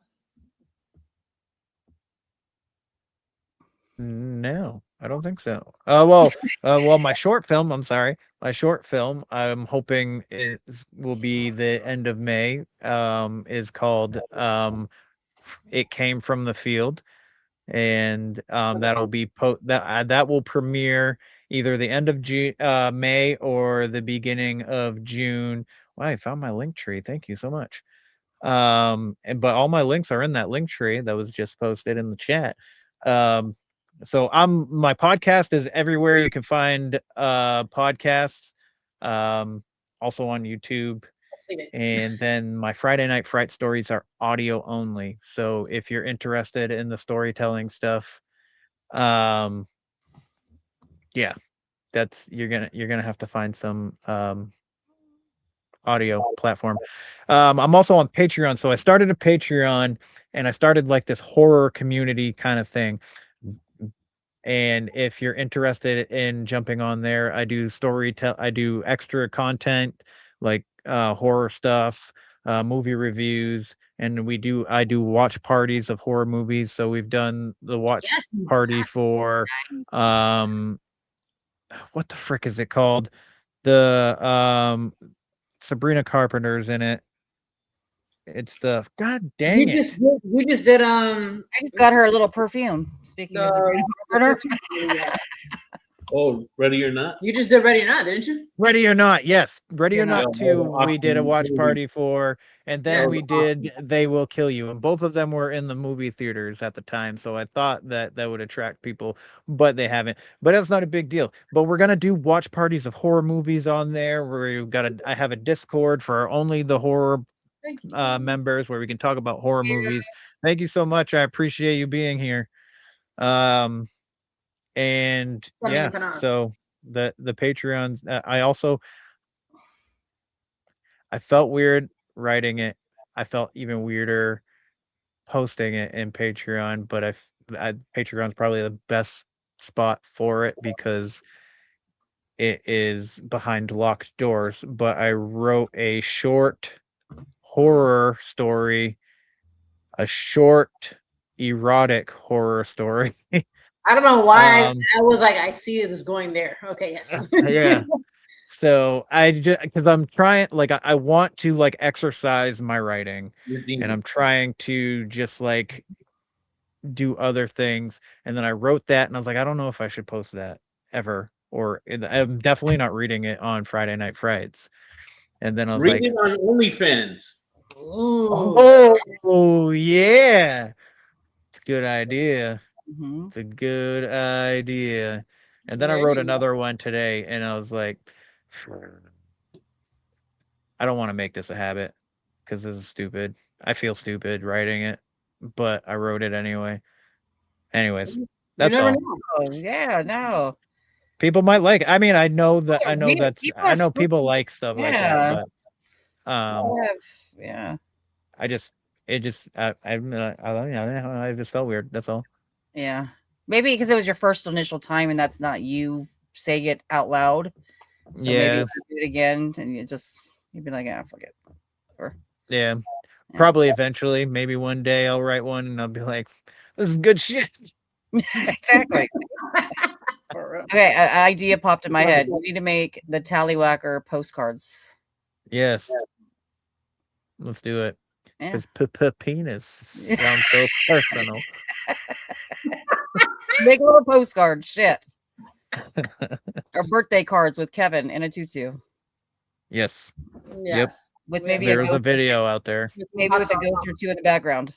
No, I don't think so. Well, my short film. I'm sorry, my short film. I'm hoping will be the end of May. Is called "It Came from the Field," and that'll be that will premiere either the end of May or the beginning of June. Wow, I found my link tree. Thank you so much. But all my links are in that link tree that was just posted in the chat. So my podcast is everywhere you can find podcasts, also on YouTube. And then my Friday Night Fright Stories are audio only. So if you're interested in the storytelling stuff, yeah, that's you're gonna have to find some audio platform. I'm also on Patreon. So I started a Patreon and I started like this horror community kind of thing. And if you're interested in jumping on there, I do I do extra content like horror stuff, movie reviews, and I do watch parties of horror movies. So we've done the watch party for what the frick is it called? The Sabrina Carpenter's in it. It's the God dang it. We just did I just got her a little perfume. Speaking of Sabrina Carpenter. Oh, Ready or Not? You just did Ready or Not, didn't you? Ready or Not, yes. Ready or Yeah. Not 2, we did a watch party for, and then we did They Will Kill You, and both of them were in the movie theaters at the time, so I thought that would attract people, but they haven't. But that's not a big deal. But we're gonna do watch parties of horror movies on there. I have a Discord for only the horror members where we can talk about horror movies. Thank you so much. I appreciate you being here. And yeah, so the Patreons, I felt weird writing it. I felt even weirder posting it in Patreon, but Patreon's probably the best spot for it because it is behind locked doors. But I wrote a short horror story, a short erotic horror story. I don't know why I was like, I see this going there. Okay, yes. Yeah. So because I'm trying, like, I want to like exercise my writing, and I'm trying to just like do other things. And then I wrote that and I was like, I don't know if I should post that ever, I'm definitely not reading it on Friday Night Frights. And then I was Reading like, on OnlyFans. oh yeah, it's a good idea. Mhm. It's a good idea. And then I There wrote you go. another one today, and I was like, I don't want to make this a habit because this is stupid. I feel stupid writing it, but I wrote it anyway. Anyways, You that's never all. know. Oh yeah, no. People might like it. I mean, I know that Yeah, I know people freaking- like stuff like yeah. that, but Yeah. I just I just felt weird. That's all. Yeah. Maybe because it was your first initial time and that's not you saying it out loud. So maybe Yeah. you do it again and you'd be like, ah, fuck it. Or Yeah. Probably eventually, maybe one day I'll write one and I'll be like, this is good shit. exactly. Okay, an idea popped in my head. You need to make the Tallywhacker postcards. Yes. Let's do it. Yeah. Because penis sounds so personal. Make a little postcard, shit. Or birthday cards with Kevin in a tutu. Yes. Yes. With maybe There's a ghost, video out there. maybe with a ghost or two in the background.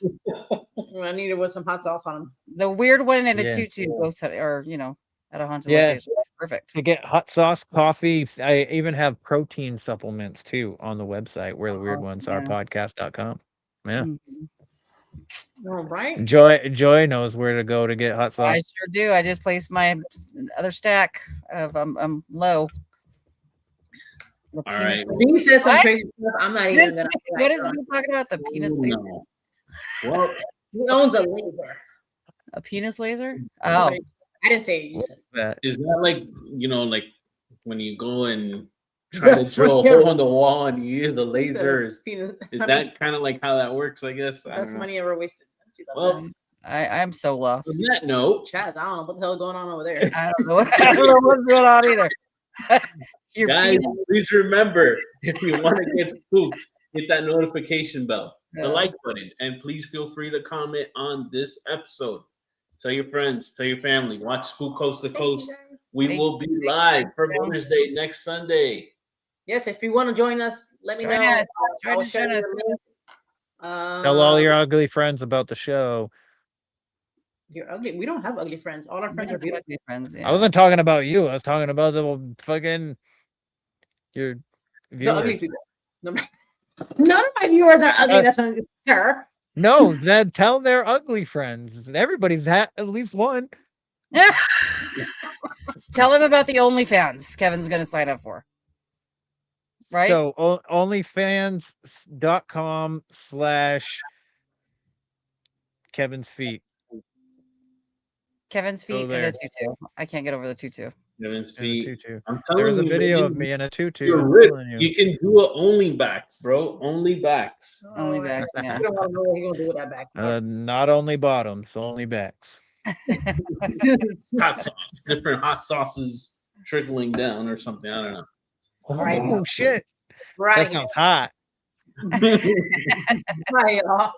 I need it with some hot sauce on them. The weird one in a Yeah. tutu goes or at a haunted Yeah. location. Perfect. To get hot sauce, coffee. I even have protein supplements too on the website where the weird ones are, podcast.com. Yeah. Mhm. All right. Joy knows where to go to get hot sauce. I sure do. I just placed my other stack of I'm low. The All penis right. laser. He says some What? crazy stuff. I'm not even gonna. What is he talking about? The penis Oh, laser? no. Well, He owns a laser. A penis laser? Oh, I didn't say it. You said. That is that like, like when you go and try to That's drill a what- hole in the wall and you use the laser? Is Penis. that kind of like how that works? I guess. I Best don't know. money ever wasted? Well, I'm so lost. on that note, Chaz, I don't know what the hell is going on over there. I don't know. I don't know what's going on either. Your guys, penis- please remember, if you want to get spooked, hit that notification bell, Yeah. the like button, and please feel free to comment on this episode. Tell your friends, tell your family, watch Spook Coast to Coast. We Thank will be you. live for Thank you. Mother's Day next Sunday. Yes, if you want to join us, let me Join know. us. I'll Join share us. your link. tell all your ugly friends about the show. You're ugly. We don't have ugly friends. All our friends are beautiful. Friends, yeah. I wasn't talking about you. I was talking about the fucking your The ugly viewers. people. None of my viewers are ugly. That's not, sir. No, then tell their ugly friends. Everybody's had at least one. Tell him about the OnlyFans Kevin's going to sign up for. Right? So onlyfans.com/Kevin's feet. Kevin's Go feet in there. a tutu. I can't get over the tutu. Kevin's In a feet. tutu. I'm telling There's a you, video man, of me in a tutu. You're I'm ripped. telling you. You can do it only backs, bro. Only backs. Only backs, I yeah. don't want to know what you're gonna do with that back. Not only bottoms, only backs. Hot sauce. Different hot sauces trickling down or something. I don't know. Right. Oh shit! Right. That sounds hot. Bye, y'all.